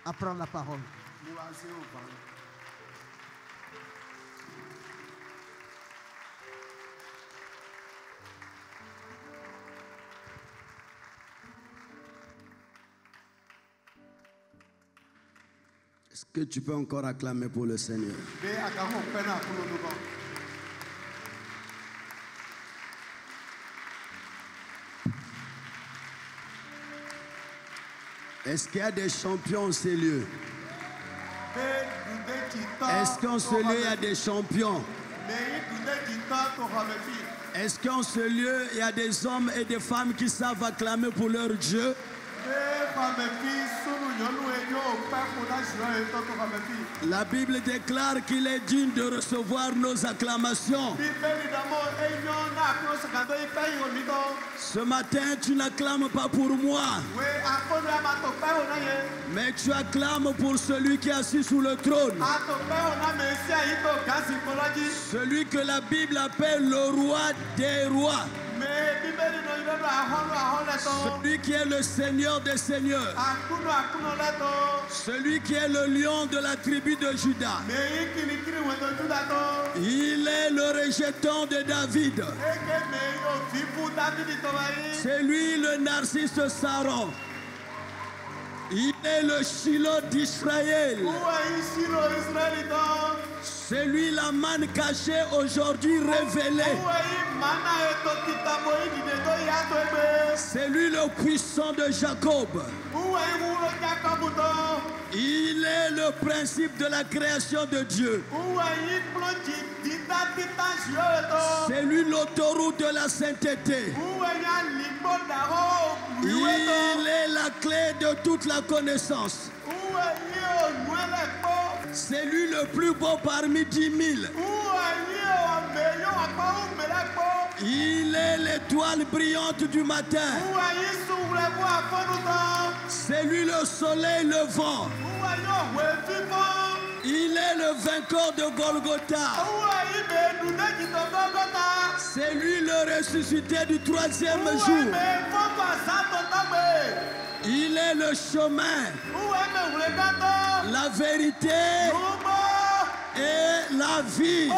à prendre la parole. Est-ce que tu peux encore acclamer pour le Seigneur? Est-ce qu'il y a des champions en ces lieux? Est-ce qu'en ce lieu il y a des champions? Est-ce qu'en ce lieu il y a des hommes et des femmes qui savent acclamer pour leur Dieu? La Bible déclare qu'il est digne de recevoir nos acclamations. Ce matin, tu n'acclames pas pour moi, mais tu acclames pour celui qui est assis sous le trône. Celui que la Bible appelle le roi des rois. Celui qui est le Seigneur des seigneurs. Celui qui est le lion de la tribu de Juda. Il est le rejeton de David. C'est lui le narcisse Saron. Il est le Shiloh d'Israël. C'est lui la manne cachée aujourd'hui révélée. C'est lui le puissant de Jacob. Il est le principe de la création de Dieu. C'est lui l'autoroute de la sainteté. Il est la clé de toute la connaissance. C'est lui le plus beau parmi 10 000. Il est l'étoile brillante du matin. C'est lui le soleil levant. Il est le vainqueur de Golgotha. C'est lui le ressuscité du 3e jour. Il est le chemin, la vérité et la vie.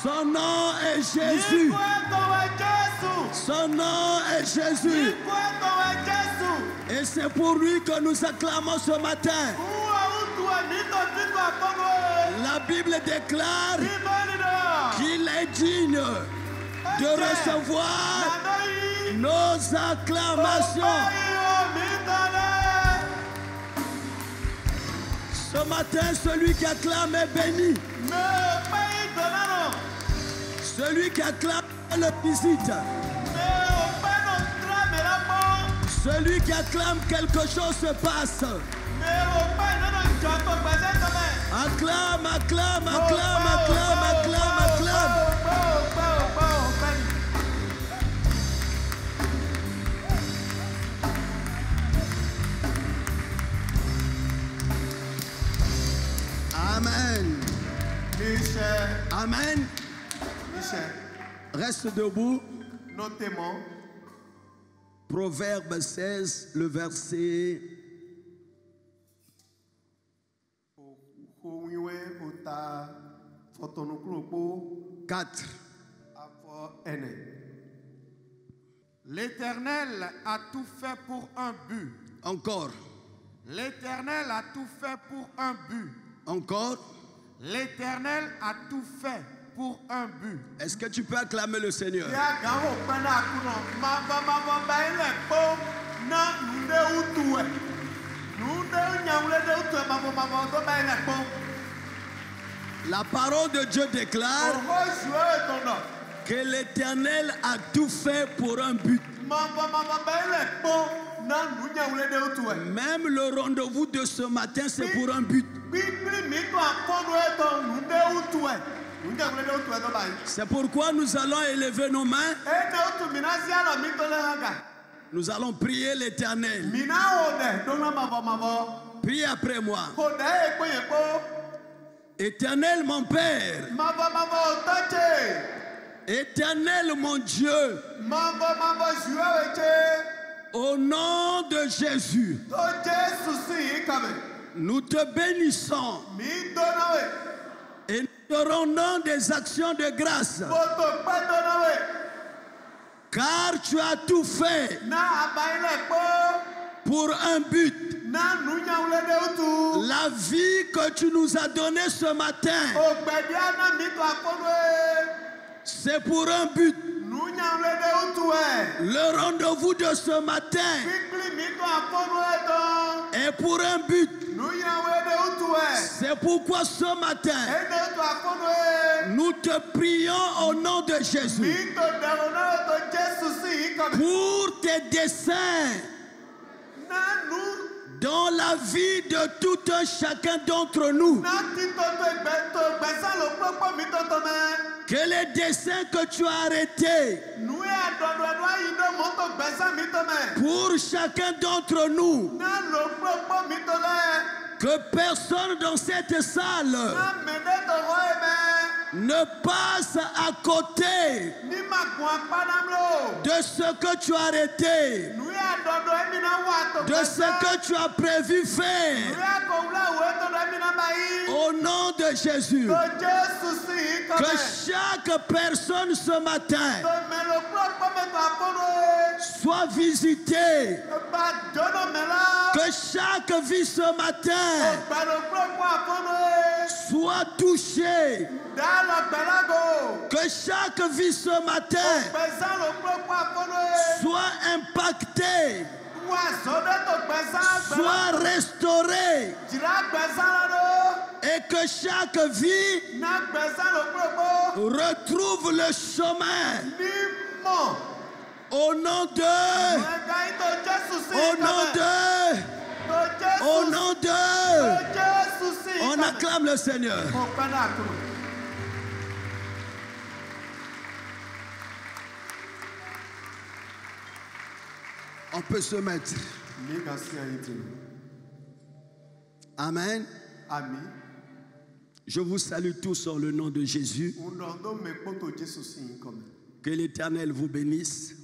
Son nom est Jésus. Son nom est Jésus. Et c'est pour lui que nous acclamons ce matin. La Bible déclare qu'il est digne de recevoir nos acclamations. Ce matin, celui qui acclame est béni. Celui qui acclame le visite. Celui qui acclame quelque chose se passe. Acclame, acclame, acclame, acclame, acclame, acclame. Amen. Amen. Reste debout. Notez-moi. Proverbe 16, le verset 4. L'Éternel a tout fait pour un but. Encore. L'Éternel a tout fait pour un but. Encore. L'Éternel a tout fait pour un but. Est-ce que tu peux acclamer le Seigneur? La parole de Dieu déclare que l'Éternel a tout fait pour un but. Même le rendez-vous de ce matin, c'est pour un but. C'est pourquoi nous allons élever nos mains. Nous allons prier l'Éternel. Prie après moi. Éternel mon Père. Éternel mon Dieu. Au nom de Jésus, nous te bénissons et nous te rendons des actions de grâce. Car tu as tout fait pour un but. La vie que tu nous as donnée ce matin, c'est pour un but. Le rendez-vous de ce matin est pour un but. C'est pourquoi ce matin, nous te prions au nom de Jésus pour tes desseins dans la vie de tout un chacun d'entre nous. Que les desseins que tu as arrêtés pour chacun d'entre nous, que personne dans cette salle ne passe à côté de ce que tu as arrêté, de ce que tu as prévu faire. Au nom de Jésus, que chaque personne ce matin soit visitée, que chaque vie ce matin soit touchée, que chaque vie ce matin soit impactée, soit restaurée, et que chaque vie retrouve le chemin. Au nom de, au nom de, on acclame le Seigneur. On peut se mettre. Amen. Amen. Je vous salue tous en le nom de Jésus. Que l'Éternel vous bénisse.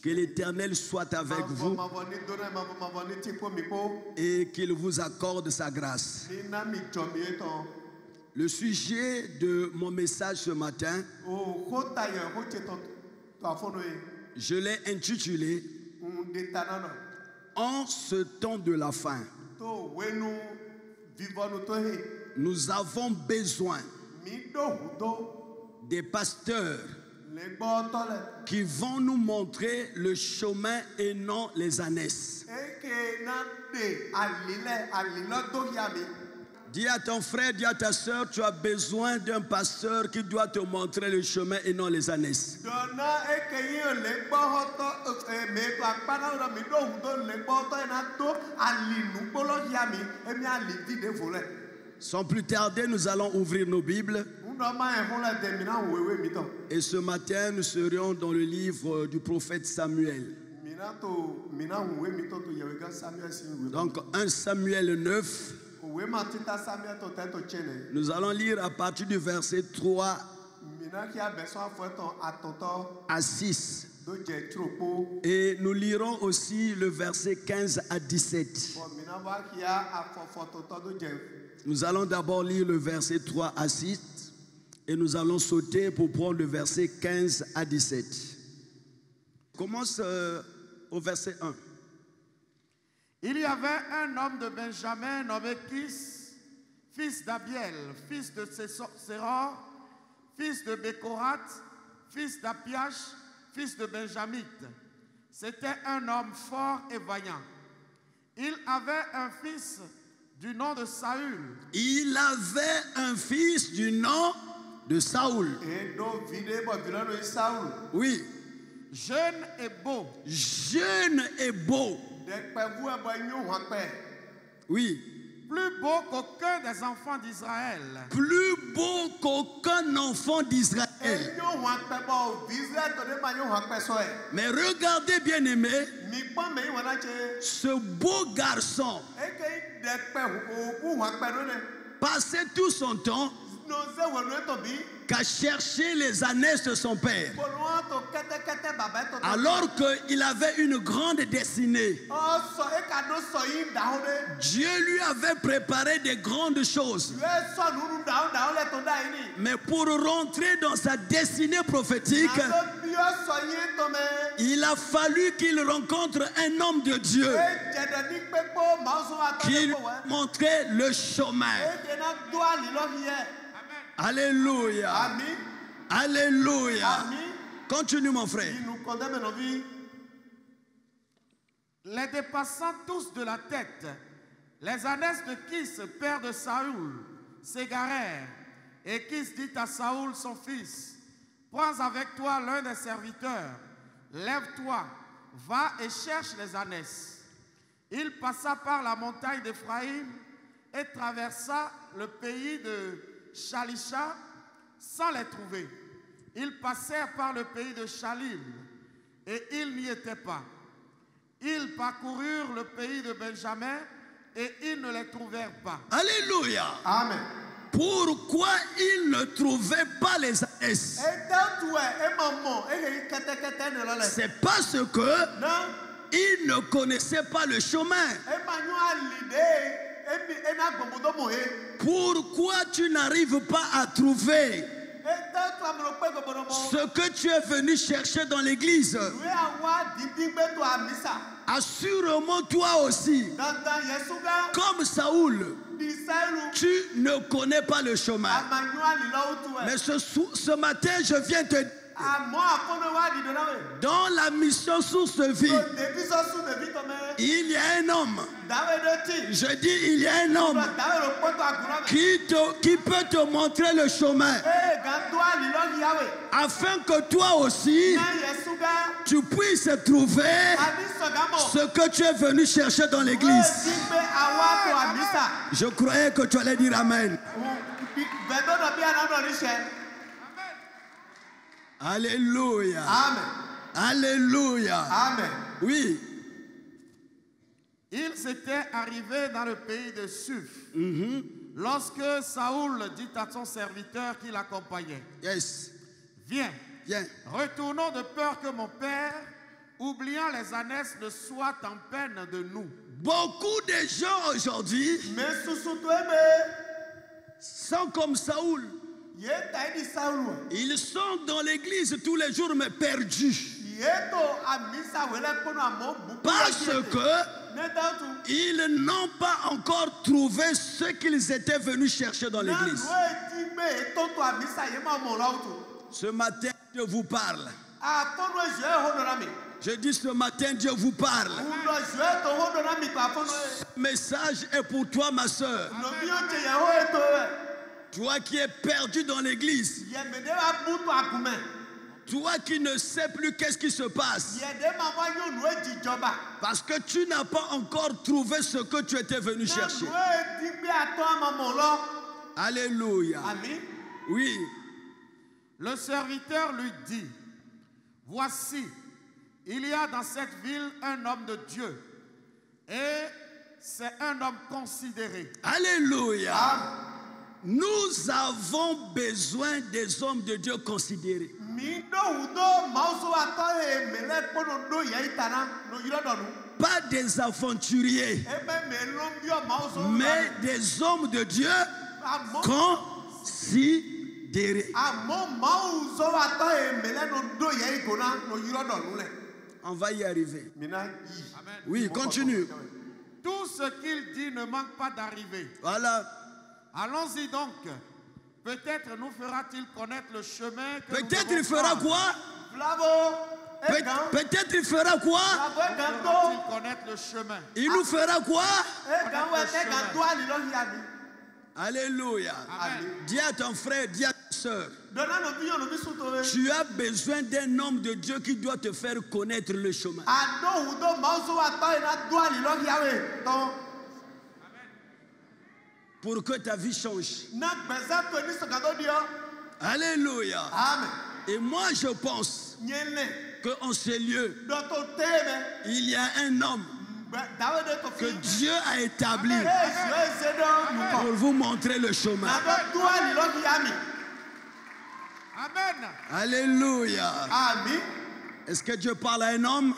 Que l'Éternel soit avec vous et qu'il vous accorde sa grâce. Le sujet de mon message ce matin, je l'ai intitulé « En ce temps de la fin, nous avons besoin des pasteurs qui vont nous montrer le chemin et non les ânesses. » Dis à ton frère, dis à ta soeur, tu as besoin d'un pasteur qui doit te montrer le chemin et non les ânesses. Sans plus tarder, nous allons ouvrir nos Bibles. Et ce matin, nous serions dans le livre du prophète Samuel. Donc 1 Samuel 9. Nous allons lire à partir du verset 3 à 6. Et nous lirons aussi le verset 15 à 17. Nous allons d'abord lire le verset 3 à 6 et nous allons sauter pour prendre le verset 15 à 17. Commence au verset 1. Il y avait un homme de Benjamin nommé Kis, fils d'Abiel, fils de Séror, fils de Bécorat, fils d'Apiach, fils de Benjamite. C'était un homme fort et vaillant. Il avait un fils du nom de Saül. Il avait un fils du nom de Saül. Oui. Jeune et beau. Jeune et beau. Oui. Plus beau qu'aucun des enfants d'Israël. Plus beau qu'aucun enfant d'Israël. Mais regardez bien aimé, ce beau garçon passait tout son temps qu'a cherché les ânesses de son père. Alors qu'il avait une grande destinée. Dieu lui avait préparé des grandes choses. Mais pour rentrer dans sa destinée prophétique, il a fallu qu'il rencontre un homme de Dieu qui lui montrait le chemin. Alléluia. Alléluia. Continue mon frère. Les dépassant tous de la tête, les ânesses de Kis, père de Saoul, s'égarèrent. Et Kis dit à Saoul, son fils, prends avec toi l'un des serviteurs, lève-toi, va et cherche les ânesses. Il passa par la montagne d'Éphraïm et traversa le pays de Shalisha sans les trouver. Ils passèrent par le pays de Shalim et ils n'y étaient pas. Ils parcoururent le pays de Benjamin et ils ne les trouvèrent pas. Alléluia. Amen. Pourquoi ils ne trouvaient pas les ânesses? C'est parce que ils ne connaissaient pas le chemin. Pourquoi tu n'arrives pas à trouver ce que tu es venu chercher dans l'église? Assure-moi toi aussi, comme Saoul, tu ne connais pas le chemin. Mais ce matin, je viens te dire, dans la mission source de vie, il y a un homme. Je dis, il y a un homme qui peut te montrer le chemin, afin que toi aussi tu puisses trouver ce que tu es venu chercher dans l'église. Je croyais que tu allais dire Amen. Alléluia. Amen. Alléluia. Amen. Oui. Ils étaient arrivés dans le pays de Suf. Lorsque Saoul dit à son serviteur qui l'accompagnait, Yes. Viens, Viens. retournons de peur que mon père, oubliant les ânesses, ne soit en peine de nous. Beaucoup de gens aujourd'hui sont comme Saoul. Ils sont dans l'église tous les jours mais perdus. Parce que ils n'ont pas encore trouvé ce qu'ils étaient venus chercher dans l'église. Ce matin, Dieu vous parle. Je dis ce matin, Dieu vous parle. Ce message est pour toi, ma soeur. Toi qui es perdu dans l'église. Toi qui ne sais plus qu'est-ce qui se passe. Parce que tu n'as pas encore trouvé ce que tu étais venu chercher. Alléluia. Oui. Le serviteur lui dit, voici, il y a dans cette ville un homme de Dieu. Et c'est un homme considéré. Alléluia. Nous avons besoin des hommes de Dieu considérés. Pas des aventuriers, mais des hommes de Dieu considérés. On va y arriver. Oui, continue. Tout ce qu'il dit ne manque pas d'arriver. Voilà. Allons-y donc. Peut-être nous fera-t-il connaître le chemin que peut-être il fera quoi? Peut-être il fera quoi? Fera-t-il connaître le chemin? Il nous fera quoi? Alléluia. Amen. Dis à ton frère, dis à ta soeur, tu as besoin d'un homme de Dieu qui doit te faire connaître le chemin. Pour que ta vie change. Alléluia. Amen. Et moi je pense qu'en ce lieu, il y a un homme que Dieu a établi pour vous montrer le chemin. Amen. Alléluia. Amen. Est-ce que Dieu parle à un homme?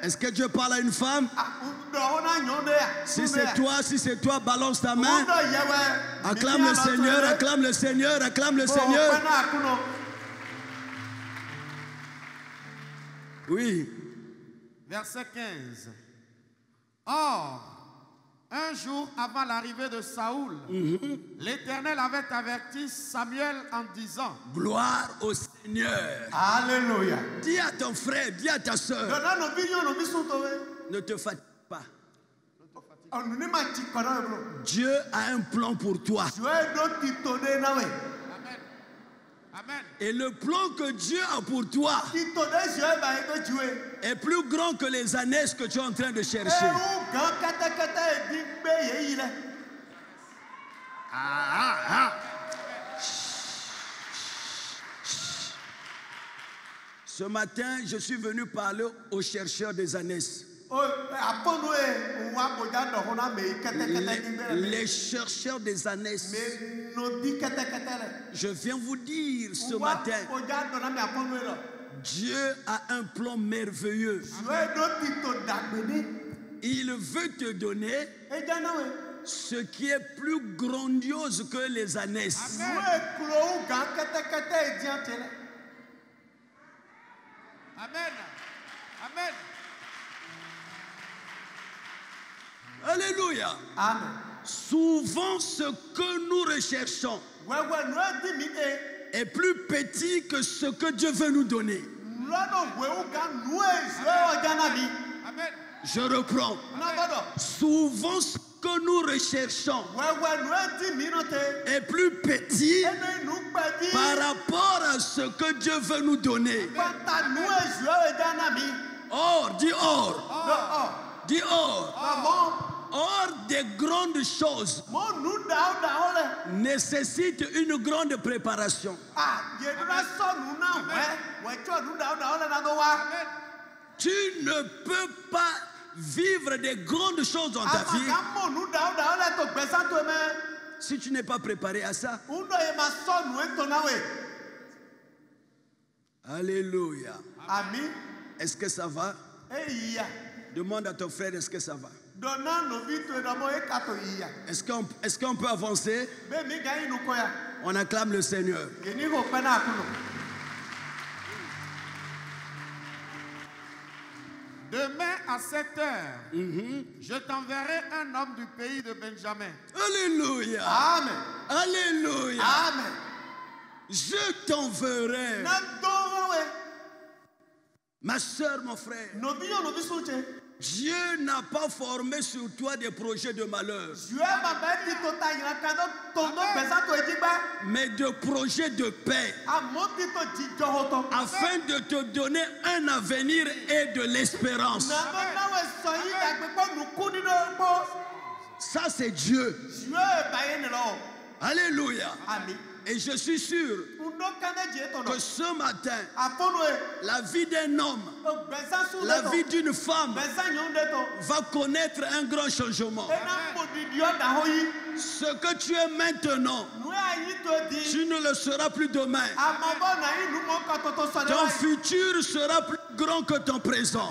Est-ce que Dieu parle à une femme? Si c'est toi, balance ta main. Acclame le Seigneur, acclame le Seigneur, acclame le Seigneur. Oui. Verset 15. Or, un jour avant l'arrivée de Saoul, l'Éternel avait averti Samuel en disant: Gloire au Seigneur. Alléluia. Dis à ton frère, dis à ta soeur, ne te fatigue pas. Dieu a un plan pour toi. Amen. Et le plan que Dieu a pour toi est plus grand que les années que tu es en train de chercher. Ce matin, je suis venu parler aux chercheurs des années. Les chercheurs des années. Je viens vous dire ce matin, Dieu a un plan merveilleux. Il veut te donner ce qui est plus grandiose que les années. Amen. Amen. Alléluia. Amen. Souvent, ce que nous recherchons est plus petit que ce que Dieu veut nous donner. Amen. Je reprends. Souvent, ce que nous recherchons est plus petit par rapport à ce que Dieu veut nous donner. Or, dis or. Dis or. Or, des grandes choses nécessitent une grande préparation. Tu ne peux pas vivre des grandes choses dans ta vie si tu n'es pas préparé à ça. Alléluia. Amen. Est-ce que ça va? Demande à ton frère, est-ce que ça va? Est-ce qu'on peut avancer? On acclame le Seigneur. Demain à 7 heures, je t'enverrai un homme du pays de Benjamin. Alléluia. Amen. Alléluia. Amen. Je t'enverrai. Ma soeur, mon frère, Dieu n'a pas formé sur toi des projets de malheur, mais de projets de paix, afin de te donner un avenir et de l'espérance. Ça, c'est Dieu. Alléluia. Et je suis sûr que ce matin, la vie d'un homme, la vie d'une femme va connaître un grand changement. Ce que tu es maintenant, tu ne le seras plus demain. Ton futur sera plus grand que ton présent.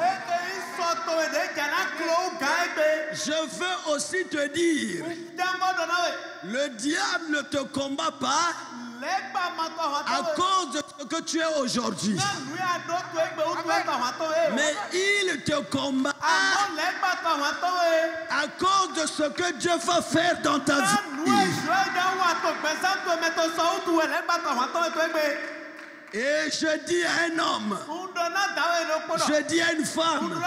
Je veux aussi te dire, le diable ne te combat pas à cause de ce que tu es aujourd'hui, mais il te combat à cause de ce que Dieu va faire dans ta vie. Et je dis à un homme, je dis à une femme,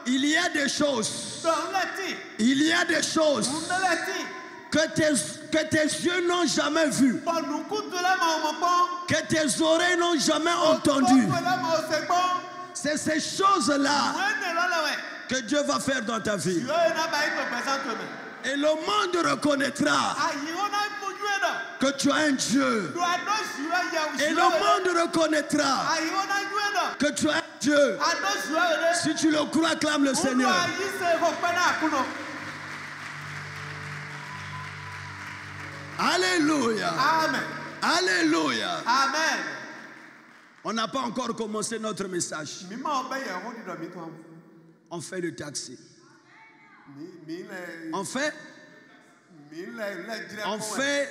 il y a des choses que tes yeux n'ont jamais vues, que tes oreilles n'ont jamais entendues. C'est ces choses-là que Dieu va faire dans ta vie. Et le monde reconnaîtra que tu as un Dieu. Et le monde reconnaîtra que tu as Dieu. Si tu le crois, acclame le Seigneur. Alléluia. Amen. Alléluia. Amen. On n'a pas encore commencé notre message. On fait le taxi. On fait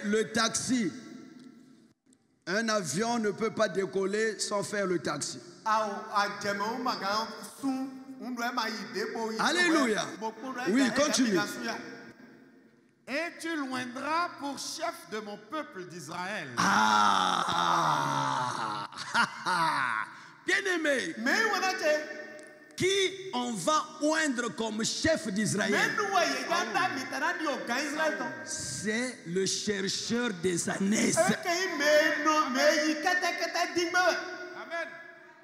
le taxi. Un avion ne peut pas décoller sans faire le taxi. Alléluia. Oui, continue. Et tu loindras pour chef de mon peuple d'Israël. Ah! Bien-aimé, qui on va oindre comme chef d'Israël? C'est le chercheur des ânesses. Amen.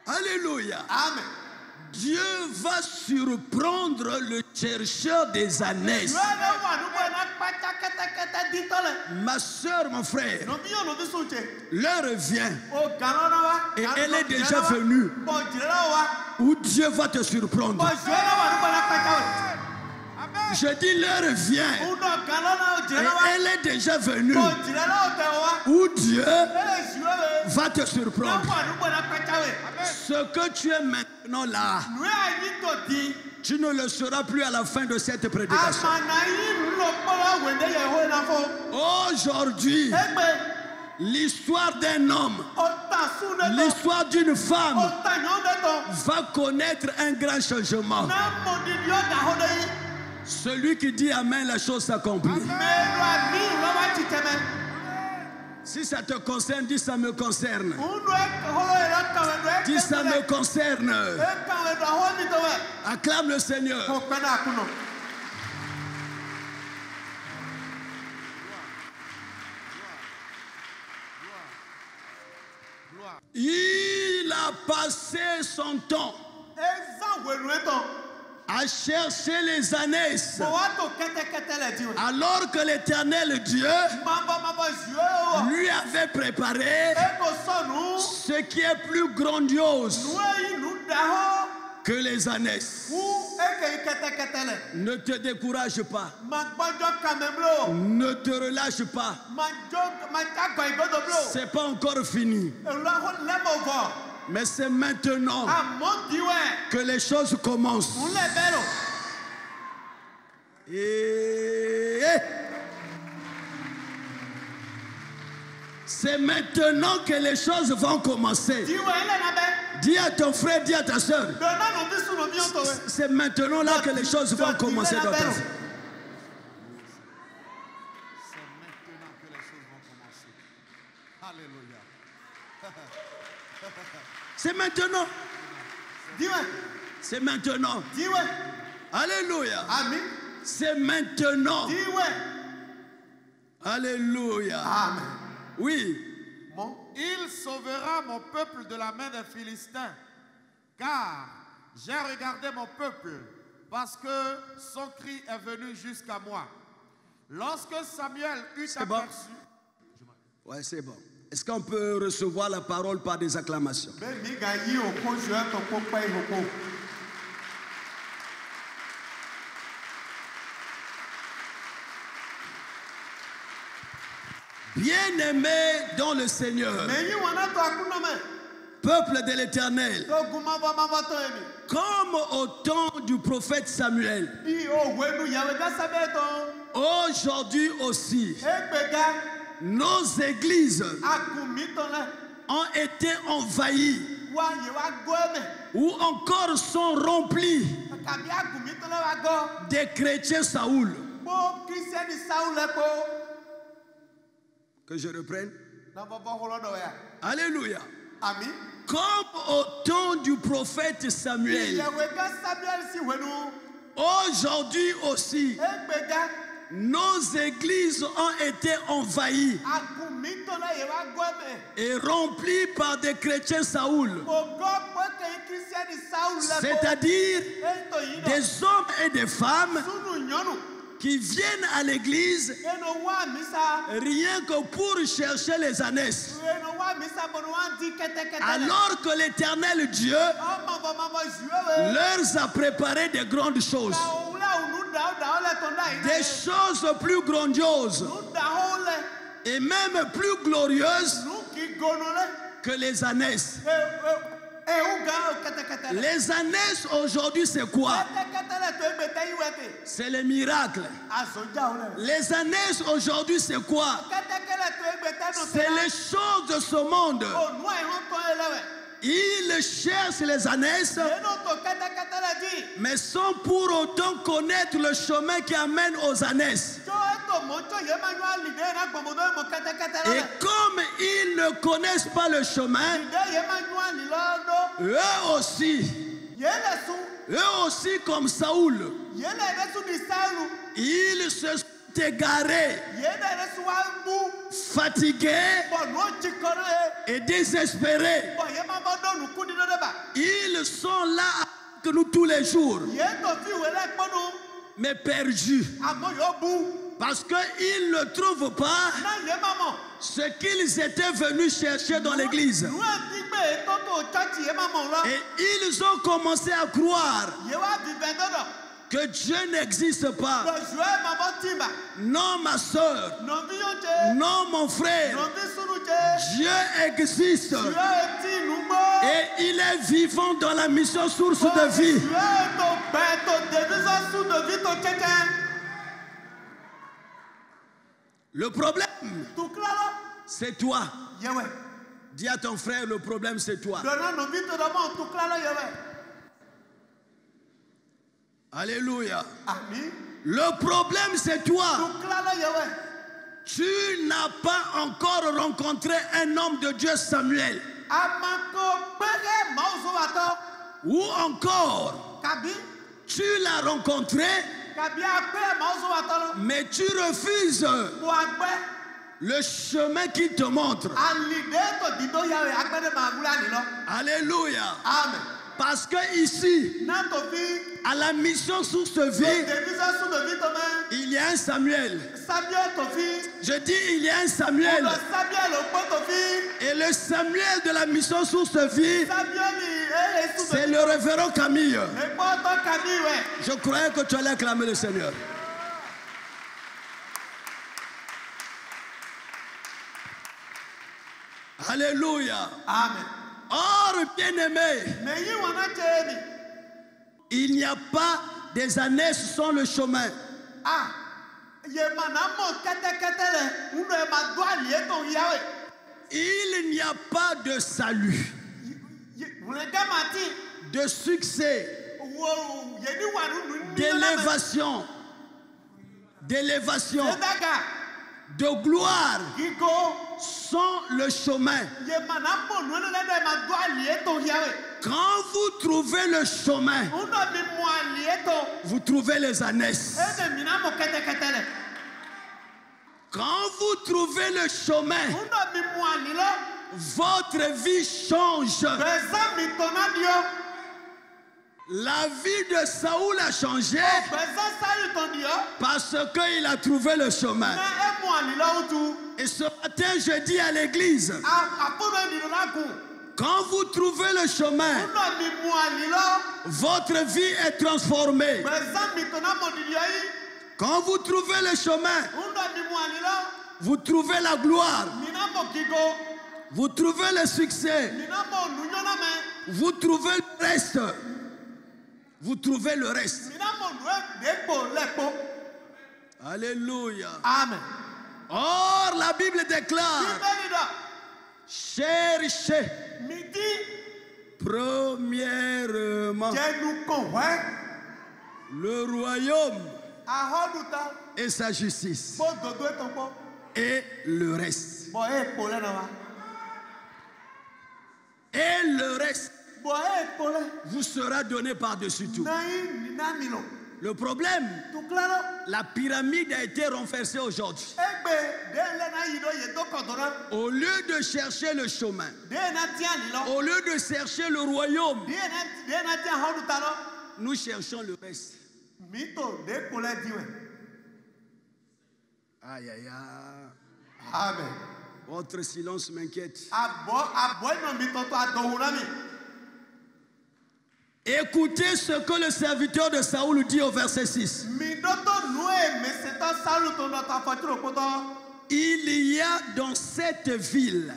Alléluia. Amen. Dieu va surprendre le chercheur des ânesses. Ma soeur, mon frère, l'heure vient et elle est déjà venue où Dieu va te surprendre. Je dis l'heure vient et elle est déjà venue où Dieu va te surprendre. Ce que tu es maintenant là, tu ne le seras plus à la fin de cette prédication. Aujourd'hui, l'histoire d'un homme, l'histoire d'une femme va connaître un grand changement. Celui qui dit Amen, la chose s'accomplit. Si ça te concerne, dis ça me concerne. Dis ça me concerne. Acclame le Seigneur. Il a passé son temps à chercher les ânesses, alors que l'Éternel Dieu lui avait préparé ce qui est plus grandiose que les ânesses. Ne te décourage pas. Ne te relâche pas. C'est pas encore fini. Mais c'est maintenant que les choses commencent. C'est maintenant que les choses vont commencer. Dis à ton frère, dis à ta soeur. C'est maintenant là que les choses vont commencer dans ta vie. C'est maintenant. C'est maintenant. Alléluia. C'est maintenant. Alléluia. Amen. Oui. Il sauvera mon peuple de la main des Philistins, car j'ai regardé mon peuple, parce que son cri est venu jusqu'à moi. Lorsque Samuel eut aperçu... Ouais, c'est bon. Est-ce qu'on peut recevoir la parole par des acclamations? Bien-aimé dans le Seigneur, peuple de l'Éternel, comme au temps du prophète Samuel, aujourd'hui aussi, nos églises ont été envahies ou encore sont remplies des chrétiens Saoul. Que je reprenne. Alléluia. Comme au temps du prophète Samuel, aujourd'hui aussi, nos églises ont été envahies et remplies par des chrétiens Saoul, c'est-à-dire des hommes et des femmes qui viennent à l'église rien que pour chercher les ânesses. Alors que l'Éternel Dieu leur a préparé de grandes choses. Des choses plus grandioses et même plus glorieuses que les ânesses. Les ânesses aujourd'hui, c'est quoi? C'est les miracles. Les ânesses aujourd'hui, c'est quoi? C'est les choses de ce monde. Ils cherchent les ânesses, mais sans pour autant connaître le chemin qui amène aux ânesses. Et comme ils ne connaissent pas le chemin, eux aussi comme Saoul, ils se sont égarés, fatigués et désespérés. Ils sont là avec nous tous les jours, mais perdus. Parce qu'ils ne trouvent pas ce qu'ils étaient venus chercher dans l'église. Et ils ont commencé à croire que Dieu n'existe pas. Non, ma soeur. Non, mon frère. Dieu existe. Et il est vivant dans la mission source de vie. Le problème, c'est toi. Dis à ton frère, le problème, c'est toi. Alléluia. Le problème, c'est toi. Tu n'as pas encore rencontré un homme de Dieu, Samuel. Ou encore, tu l'as rencontré, mais tu refuses le chemin qu'il te montre. Alléluia. Amen. Parce que ici, à la mission source de vie, il y a un Samuel. Je dis, il y a un Samuel. Et le Samuel de la mission source de vie, c'est le révérend Camille. Je croyais que tu allais acclamer le Seigneur. Alléluia. Amen. Or, bien-aimé, il n'y a pas des années sans le chemin. Il n'y a pas de salut, de succès, d'élévation, de gloire sans le chemin. Quand vous trouvez le chemin, vous trouvez les ânesses. Quand vous trouvez le chemin, votre vie change. La vie de Saoul a changé parce qu'il a trouvé le chemin. Et ce matin, je dis à l'église, quand vous trouvez le chemin, votre vie est transformée. Quand vous trouvez le chemin, vous trouvez la gloire, vous trouvez le succès, vous trouvez le reste. Vous trouvez le reste. Alléluia. Amen. Or, la Bible déclare, cherchez premièrement le royaume et sa justice. Et le reste. Et le reste vous sera donné par-dessus tout. Le problème, la pyramide a été renversée aujourd'hui. Au lieu de chercher le chemin, au lieu de chercher le royaume, nous cherchons le reste. Aïe, aïe, aïe. Amen. Votre silence m'inquiète. Écoutez ce que le serviteur de Saoul dit au verset 6. Il y a dans cette ville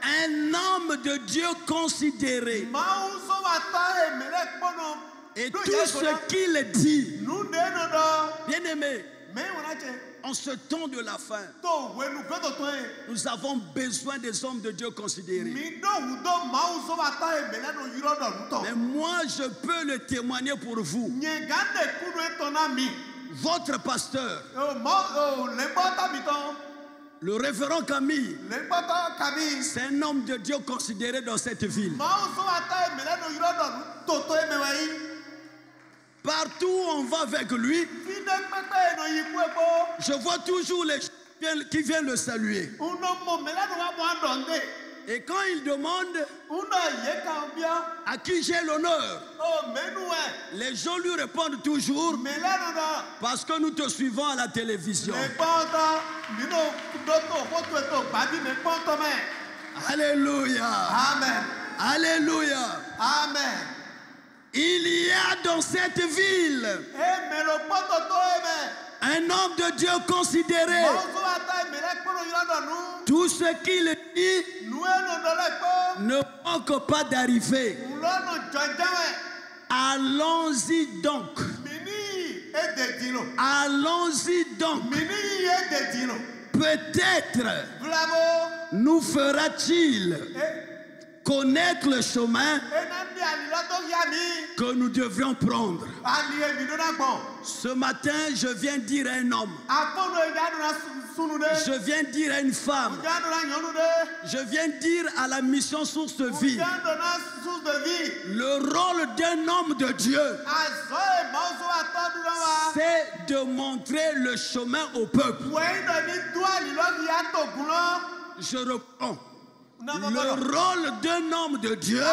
un homme de Dieu considéré. Et tout ce qu'il dit, bien aimé, en ce temps de la fin, nous avons besoin des hommes de Dieu considérés. Mais moi, je peux le témoigner pour vous. Votre pasteur, le révérend Camille, c'est un homme de Dieu considéré dans cette ville. Partout où on va avec lui, je vois toujours les gens qui viennent le saluer. Et quand il demande à qui j'ai l'honneur, les gens lui répondent toujours parce que nous te suivons à la télévision. Alléluia. Amen. Alléluia. Amen. Il y a dans cette ville un homme de Dieu considéré. Tout ce qu'il dit ne manque pas d'arriver. Allons-y donc. Allons-y donc. Peut-être nous fera-t-il connaître le chemin que nous devrions prendre. Ce matin, je viens dire à un homme, je viens dire à une femme, je viens dire à la mission Source de Vie, le rôle d'un homme de Dieu, c'est de montrer le chemin au peuple. Je reprends. Le rôle d'un homme de Dieu,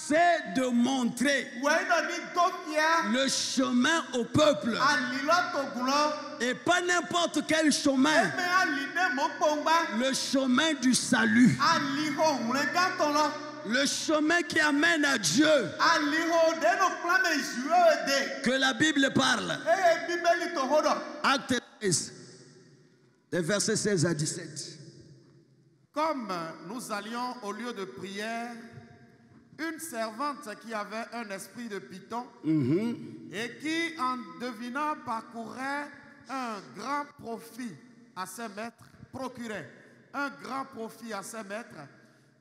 c'est de montrer le chemin au peuple. Et pas n'importe quel chemin. Le chemin du salut. Le chemin qui amène à Dieu. Que la Bible parle. Acte 13, des versets 16 à 17. Comme nous allions au lieu de prière, une servante qui avait un esprit de python et qui, en devinant, procurait un grand profit à ses maîtres,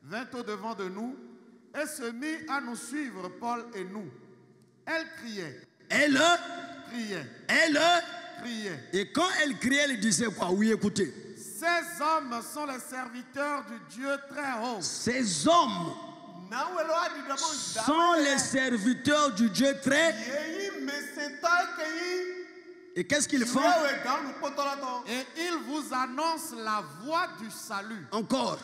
vint au-devant de nous et se mit à nous suivre, Paul et nous. Elle criait. Elle criait. Et quand elle criait, elle disait quoi? Oui, écoutez. Ces hommes sont les serviteurs du Dieu très haut. Ces hommes sont les serviteurs du Dieu très haut. Et qu'est-ce qu'ils font? Et ils vous annoncent la voie du salut. Encore.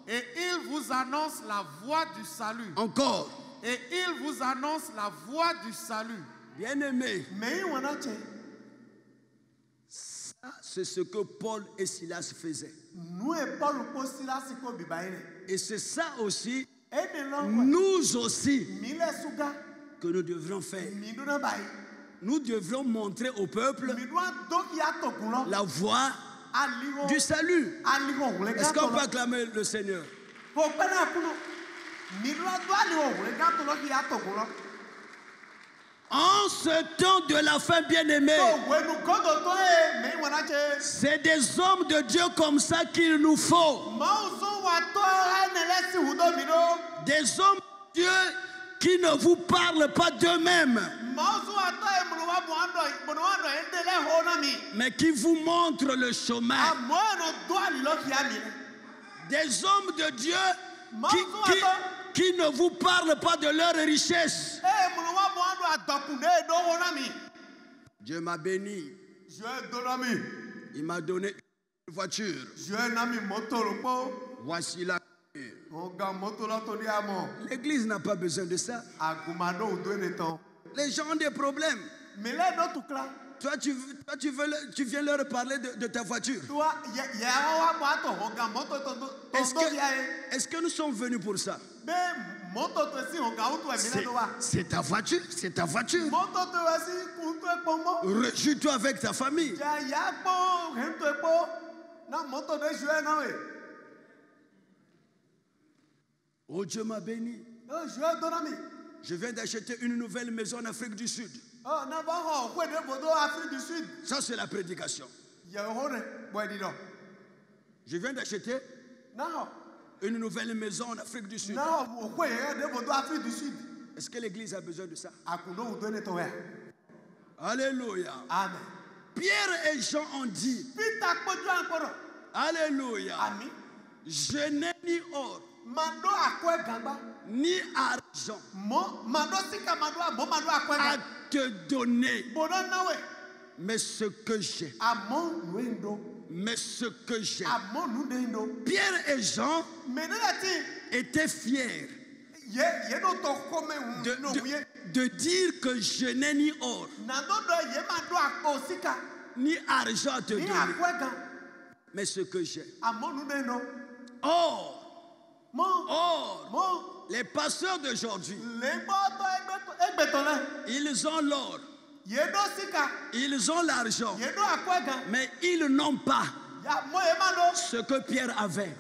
Et ils vous annoncent la voie du salut. Encore. Et ils vous annoncent la voie du salut. Bien-aimés, c'est ce que Paul et Silas faisaient. Et c'est ça aussi, nous aussi, que nous devrions faire. Nous devrions montrer au peuple la voie du salut. Est-ce qu'on peut acclamer le Seigneur? En ce temps de la fin, bien-aimé, c'est des hommes de Dieu comme ça qu'il nous faut. Des hommes de Dieu qui ne vous parlent pas d'eux-mêmes, mais qui vous montrent le chemin. Des hommes de Dieu qui ne vous parlent pas de leur richesse. Dieu m'a béni. Il m'a donné une voiture. Voici la L'église n'a pas besoin de ça. Les gens ont des problèmes. Toi, tu viens leur parler de ta voiture. Est-ce que nous sommes venus pour ça? C'est ta voiture, c'est ta voiture. Réjouis-toi avec ta famille. Oh, Dieu m'a béni. Je viens d'acheter une nouvelle maison en Afrique du Sud. Ça, c'est la prédication. Je viens d'acheter une nouvelle maison en Afrique du Sud. Est-ce que l'Église a besoin de ça? Alléluia. Amen. Pierre et Jean ont dit, alléluia, je n'ai ni or, ni argent à te donner, mais ce que j'ai. Mais ce que j'ai. Pierre et Jean étaient fiers de dire que je n'ai ni or, ni argent à te donner, mais ce que j'ai. Or, les pasteurs d'aujourd'hui, ils ont l'or, ils ont l'argent, mais ils n'ont pas ce que Pierre avait.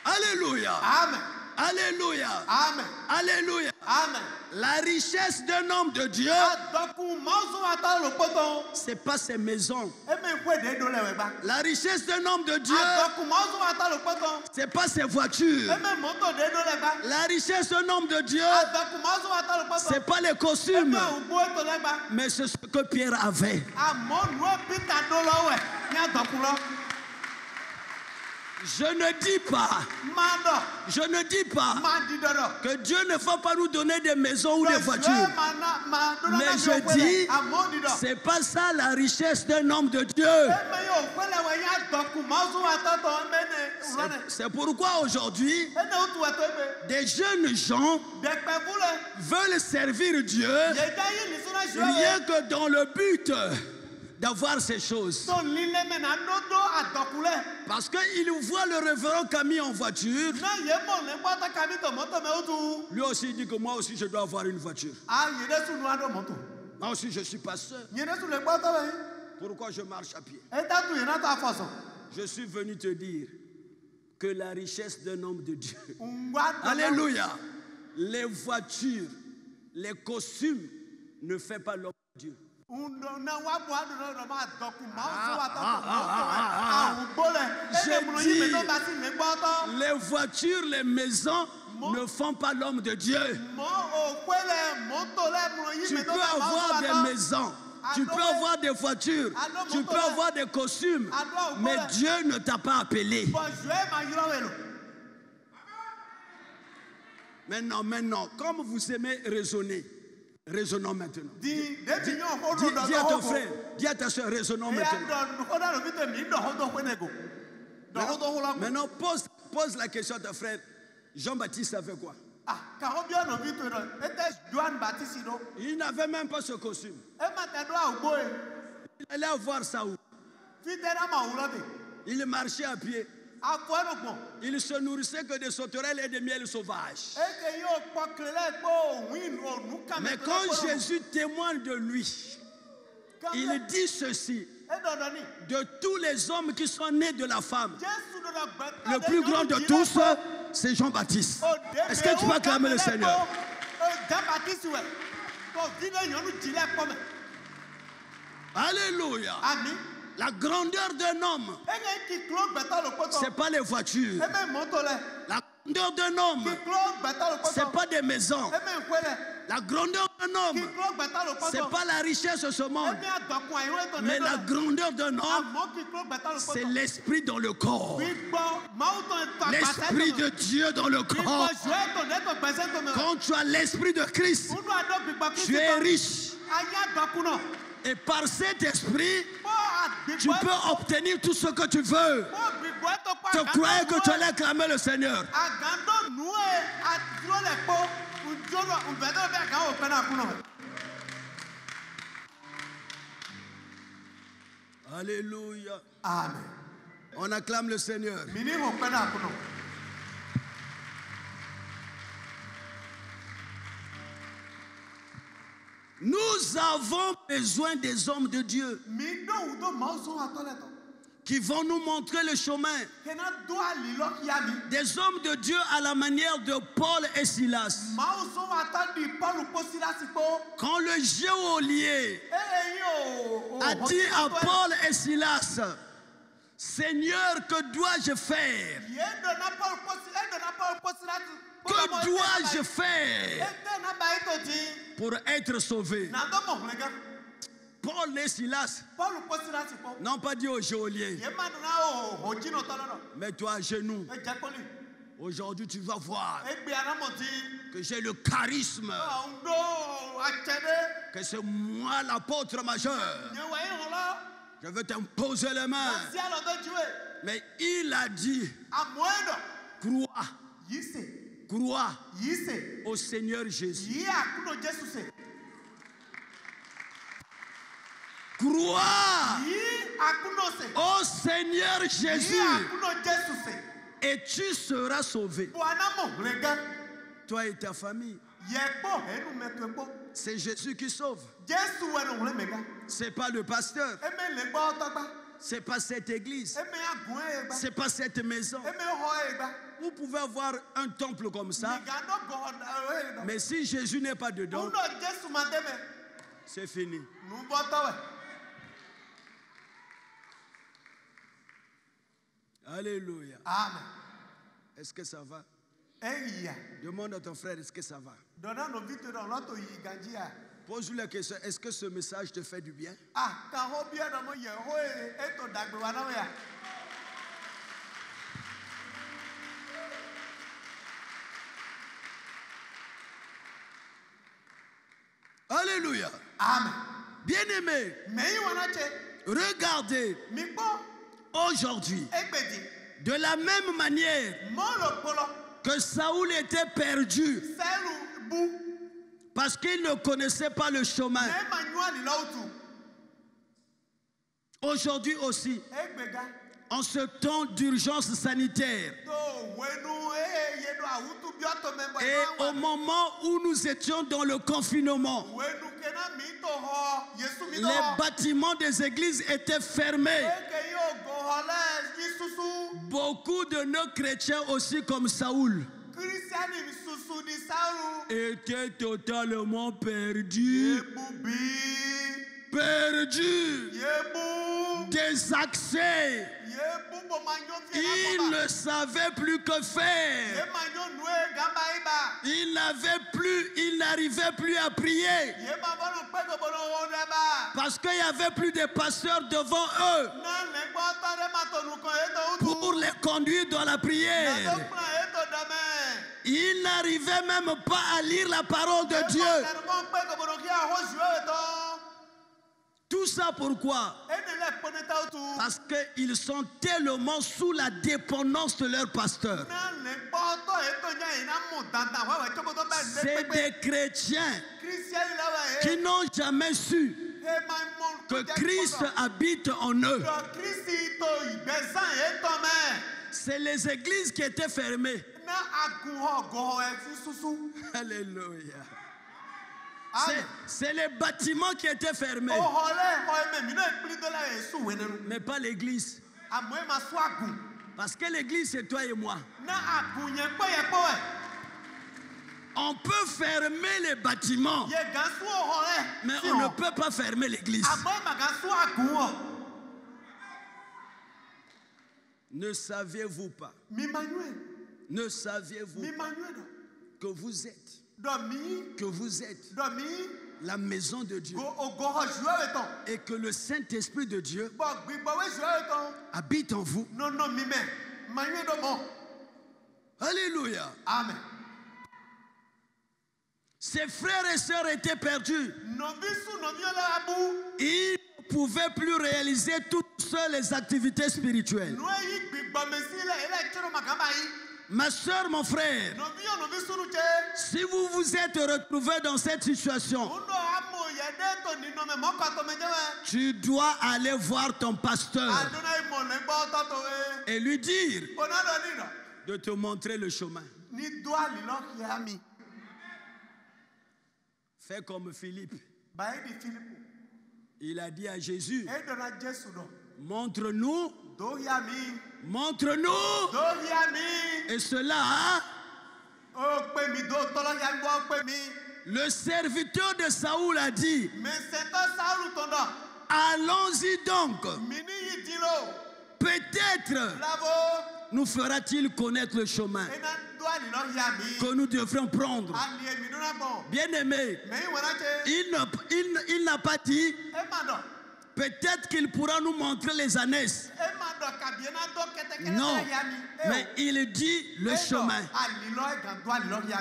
Alléluia. Amen. Alléluia. Amen. Alléluia. Amen. La richesse d'un homme de Dieu, c'est pas ses maisons. La richesse d'un homme de Dieu, c'est pas ses voitures. La richesse d'un homme de Dieu, c'est pas les costumes, mais c'est ce que Pierre avait. Je ne dis pas que Dieu ne va pas nous donner des maisons ou des voitures. Mais je dis, c'est pas ça la richesse d'un homme de Dieu. C'est pourquoi aujourd'hui, des jeunes gens veulent servir Dieu rien que dans le but d'avoir ces choses. Parce qu'il voit le révérend Camille en voiture. Lui aussi il dit que moi aussi je dois avoir une voiture. Moi aussi je suis pasteur. Pourquoi je marche à pied? Je suis venu te dire que la richesse d'un homme de Dieu, alléluia, les voitures, les costumes ne font pas l'homme de Dieu. J'ai dit, les voitures, les maisons ne font pas l'homme de Dieu. Tu peux avoir des maisons, tu peux avoir des voitures, tu peux avoir des costumes, mais Dieu ne t'a pas appelé. Maintenant, comme vous aimez raisonner, raisonnons maintenant. Dis à ton frère, dis à ta soeur, raisonnons maintenant. Maintenant, pose la question à ta frère. Jean-Baptiste a fait quoi? Il n'avait même pas ce costume. Il allait voir ça où? Il marchait à pied. Il se nourrissait que de sauterelles et de miel sauvage. Mais quand Jésus témoigne de lui, il dit ceci: de tous les hommes qui sont nés de la femme, le plus grand de tous, c'est Jean-Baptiste. Est-ce que tu vas acclamer le Seigneur? Alléluia. Amen. La grandeur d'un homme, c'est pas les voitures. La grandeur d'un homme, c'est pas des maisons. La grandeur d'un homme, c'est pas la richesse de ce monde. Mais la grandeur d'un homme, c'est l'esprit dans le corps. L'esprit de Dieu dans le corps. Quand tu as l'esprit de Christ, tu es riche. Et par cet esprit, tu peux obtenir tout ce que tu veux. Tu croyais que tu allais acclamer le Seigneur. Alléluia. Amen. On acclame le Seigneur. Nous avons besoin des hommes de Dieu qui vont nous montrer le chemin. Des hommes de Dieu à la manière de Paul et Silas. Quand le geôlier a dit à Paul et Silas, Seigneur, que dois-je faire? Que dois-je faire pour être sauvé? Paul et Silas n'ont pas dit au geôlier, mets-toi à genoux. Aujourd'hui, tu vas voir que j'ai le charisme, que c'est moi l'apôtre majeur. Je veux t'imposer les mains. Mais il a dit, crois au Seigneur Jésus. Crois au Seigneur Jésus et tu seras sauvé. Toi et ta famille. C'est Jésus qui sauve. C'est pas le pasteur. C'est pas cette église. C'est pas cette maison. Vous pouvez avoir un temple comme ça, mais si Jésus n'est pas dedans, c'est fini. Alléluia. Amen. Est-ce que ça va? Demande à ton frère, est-ce que ça va? Pose-lui la question, est-ce que ce message te fait du bien? Alléluia. Amen. Bien-aimé, regardez, aujourd'hui, de la même manière que Saoul était perdu parce qu'il ne connaissait pas le chemin, aujourd'hui aussi, en ce temps d'urgence sanitaire et au moment où nous étions dans le confinement, les bâtiments des églises étaient fermés. Beaucoup de nos chrétiens aussi comme Saoul étaient totalement perdus. Désaxés. Ils ne savaient plus que faire. Ils n'arrivaient plus à prier. Parce qu'il n'y avait plus de pasteurs devant eux pour les conduire dans la prière. Ils n'arrivaient même pas à lire la parole de Dieu. Tout ça pourquoi? Parce qu'ils sont tellement sous la dépendance de leur pasteur. C'est des chrétiens qui n'ont jamais su que Christ habite en eux. C'est les églises qui étaient fermées. Alléluia. C'est les bâtiments qui étaient fermés. Mais pas l'église. Parce que l'église, c'est toi et moi. On peut fermer les bâtiments, mais on ne peut pas fermer l'église. Ne saviez-vous pas? Ne saviez-vous pas que vous êtes la maison de Dieu et que le Saint-Esprit de Dieu habite en vous? Alléluia. Amen. Ses frères et sœurs étaient perdus. Ils ne pouvaient plus réaliser toutes seules les activités spirituelles. Ma soeur, mon frère, si vous vous êtes retrouvé dans cette situation, tu dois aller voir ton pasteur et lui dire de te montrer le chemin. Fais comme Philippe. Il a dit à Jésus, montre-nous, montre-nous. Et cela, le serviteur de Saoul a dit, allons-y donc. Peut-être nous fera-t-il connaître le chemin que nous devrons prendre. Bien-aimé, il n'a pas dit, peut-être qu'il pourra nous montrer les ânesses. Non, mais il dit le chemin.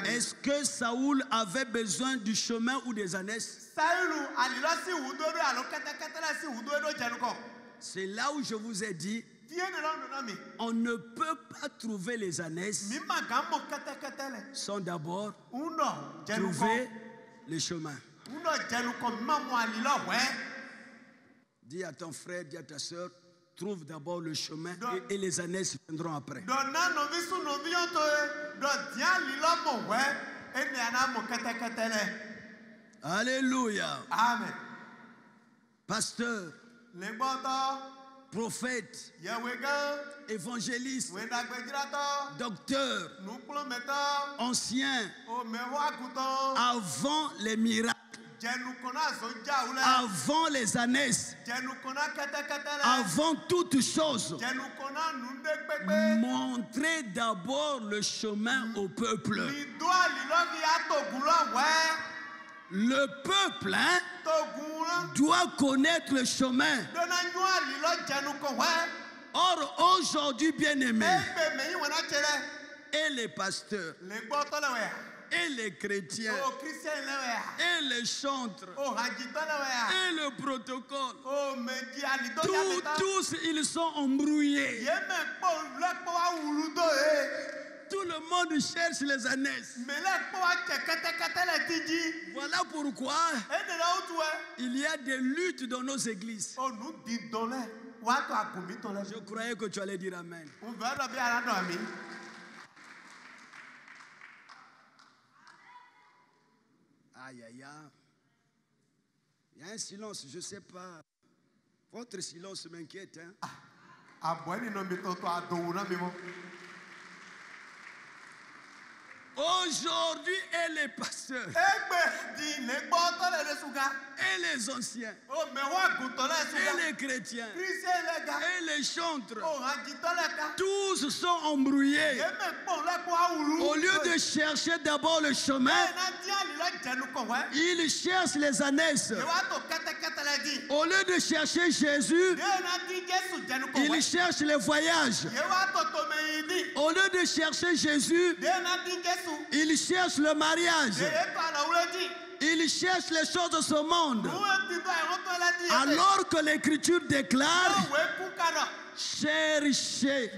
Est-ce que Saoul avait besoin du chemin ou des ânesses? C'est là où je vous ai dit, on ne peut pas trouver les ânesses sans d'abord trouver le chemin. Dis à ton frère, dis à ta soeur, trouve d'abord le chemin et les ânesses viendront après. Alléluia. Amen. Pasteur, prophète, évangéliste, docteur, ancien, avant les miracles, avant les ânesses, avant toutes choses, montrez d'abord le chemin au peuple. Le peuple doit connaître le chemin. Or, aujourd'hui, bien-aimés, et les pasteurs, et les chrétiens, et les chantres, et le protocole, tous ils sont embrouillés. Tout le monde cherche les ânesses. Voilà pourquoi il y a des luttes dans nos églises. Je croyais que tu allais dire amen. Aïe, aïe, aïe. Il y a un silence, je ne sais pas. Votre silence m'inquiète. Hein? Aujourd'hui, et les pasteurs, et les anciens, et les chrétiens, et les chantres, tous sont embrouillés. Au lieu de chercher d'abord le chemin, ils cherchent les ânesses. Au lieu de chercher Jésus, ils cherchent les voyages. Au lieu de chercher Jésus, ils cherchent le mariage. Ils cherchent les choses de ce monde. Alors que l'Écriture déclare, cherchez,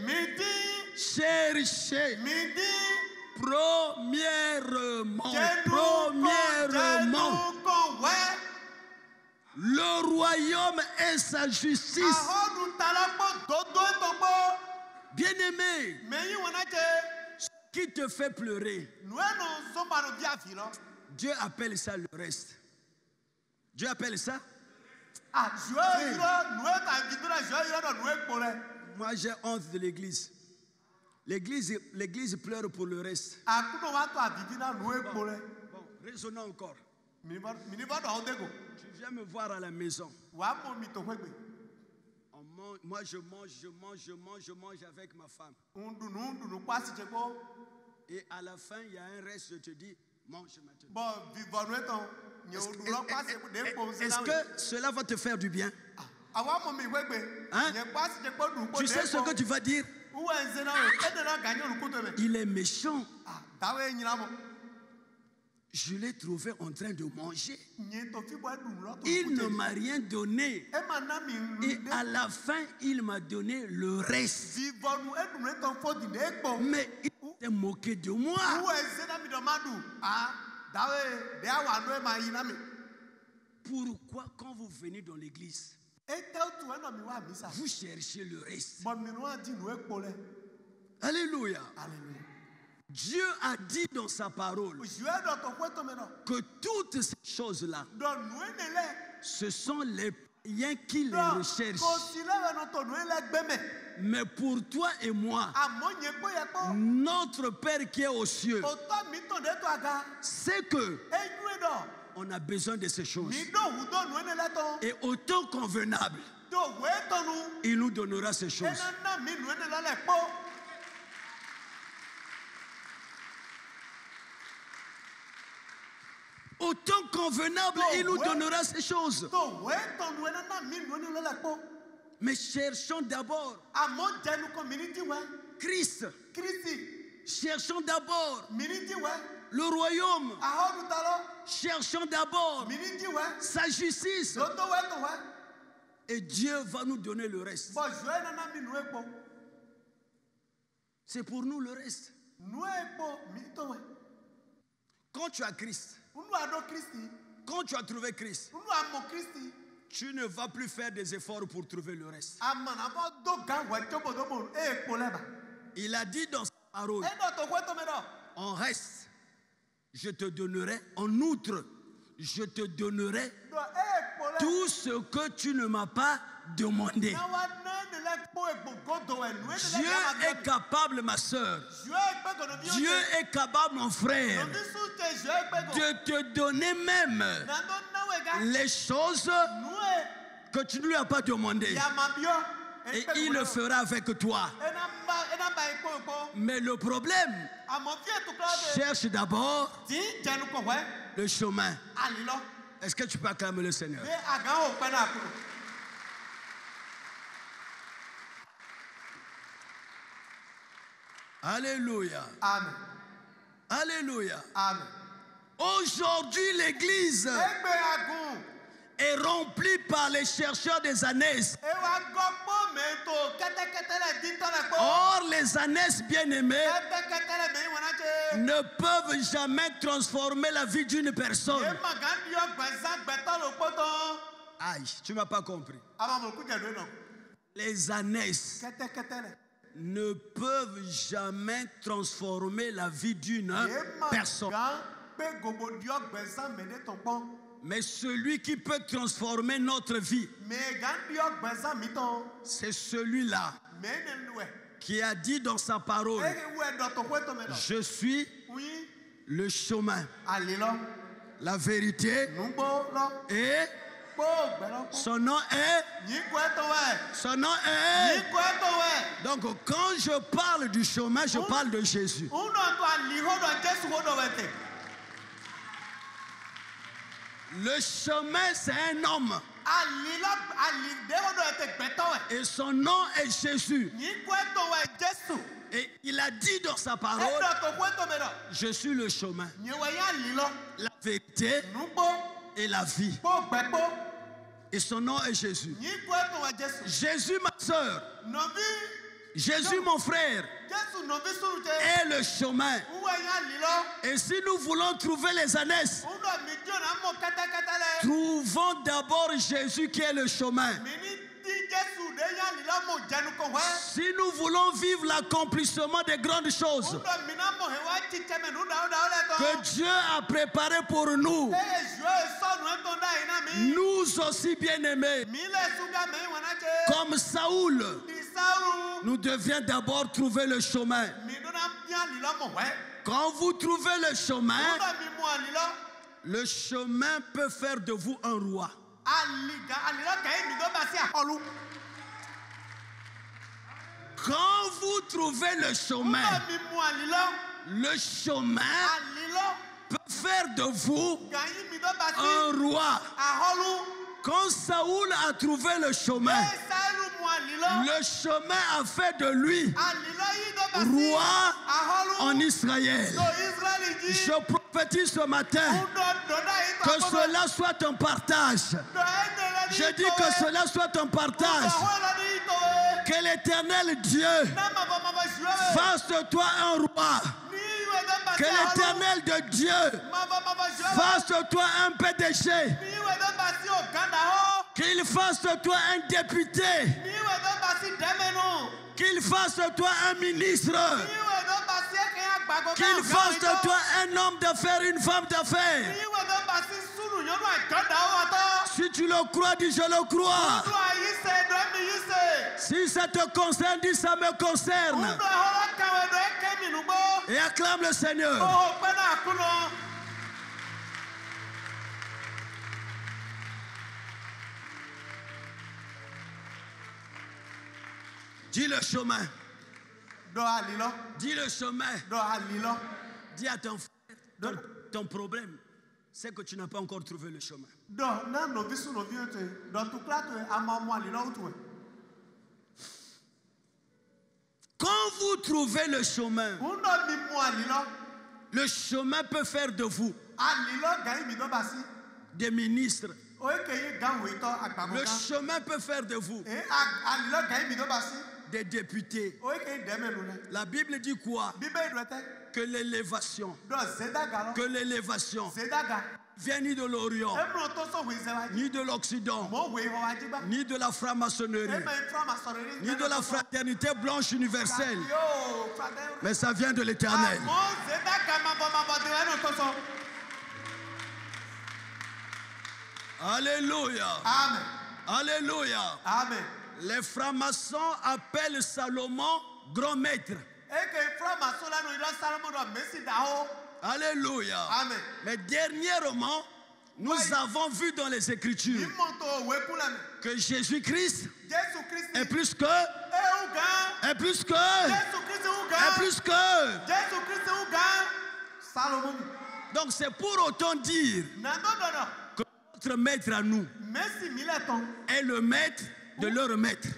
cherchez, premièrement, le royaume et sa justice. Bien-aimé, ce qui te fait pleurer, Dieu appelle ça le reste. Dieu appelle ça. Moi j'ai honte de l'église. L'église pleure pour le reste. Bon, raisonnons encore. Tu viens me voir à la maison. Moi je mange avec ma femme. Et à la fin il y a un reste, je te dis, mange maintenant. Est-ce que cela va te faire du bien? Hein? Tu sais ce que tu vas dire? Il est méchant. Je l'ai trouvé en train de manger. Il ne m'a rien donné. Et à la fin, il m'a donné le reste. Mais t'es moqué de moi. Pourquoi quand vous venez dans l'église, vous cherchez le reste? Alléluia. Dieu a dit dans sa parole que toutes ces choses-là, ce sont les païens qui les recherchent. Mais pour toi et moi, notre Père qui est aux cieux sait que on a besoin de ces choses. Et au temps convenable, il nous donnera ces choses. Au temps convenable, il nous donnera ces choses. Mais cherchons d'abord Christ. Cherchons d'abord le royaume. Cherchons d'abord sa justice. Et Dieu va nous donner le reste. C'est pour nous le reste. Quand tu as Christ, quand tu as trouvé Christ, tu ne vas plus faire des efforts pour trouver le reste. Il a dit dans sa parole, en reste, je te donnerai, en outre, je te donnerai tout ce que tu ne m'as pas demandé. Dieu est capable, ma soeur. Dieu est capable, mon frère, de te donner même les choses que tu ne lui as pas demandées. Et il le fera avec toi. Mais le problème, cherche d'abord le chemin. Est-ce que tu peux acclamer le Seigneur? Alléluia. Amen. Alléluia. Amen. Aujourd'hui, l'Église est remplie par les chercheurs des ânesses. Or, les ânesses bien-aimés ne peuvent jamais transformer la vie d'une personne. Aïe, tu ne m'as pas compris. Les ânesses ne peuvent jamais transformer la vie d'une personne. Mais celui qui peut transformer notre vie, c'est celui-là qui a dit dans sa parole, je suis le chemin, la vérité et son nom est. Donc quand je parle du chemin, je parle de Jésus. Le chemin, c'est un homme. Et son nom est Jésus. Et il a dit dans sa parole, je suis le chemin, la vérité et la vie. Et son nom est Jésus. Jésus, ma soeur, Jésus, mon frère, est le chemin. Et si nous voulons trouver les ânesses, trouvons d'abord Jésus qui est le chemin. Si nous voulons vivre l'accomplissement des grandes choses que Dieu a préparées pour nous, nous aussi bien-aimés, comme Saoul, nous devions d'abord trouver le chemin. Quand vous trouvez le chemin peut faire de vous un roi. Quand vous trouvez le chemin peut faire de vous un roi. Quand Saoul a trouvé le chemin a fait de lui roi en Israël. Je petit ce matin. Que cela soit ton partage. Je dis que cela soit ton partage. Que l'Éternel Dieu fasse de toi un roi. Que l'Éternel de Dieu fasse de toi un PDG. Qu'il fasse de toi un député. Qu'il fasse de toi un ministre. Qu'il fasse de toi un homme d'affaires, une femme d'affaires. Si tu le crois, dis je le crois. Si ça te concerne, dis ça me concerne. Et acclame le Seigneur. Dis le chemin. Dis le chemin. Dis à ton frère, ton problème, c'est que tu n'as pas encore trouvé le chemin. Quand vous trouvez le chemin peut faire de vous des ministres. Le chemin peut faire de vous des députés. La Bible dit quoi? Que l'élévation vient ni de l'Orient, ni de l'Occident, ni de la franc-maçonnerie, ni de la fraternité blanche universelle, mais ça vient de l'Éternel. Alléluia. Amen. Alléluia. Amen. Les francs-maçons appellent Salomon grand maître. Alléluia. Amen. Mais dernièrement, nous avons vu dans les Écritures que Jésus-Christ est plus que, est plus que, est plus que. Donc c'est pour autant dire que notre maître à nous est le maître de leur maître.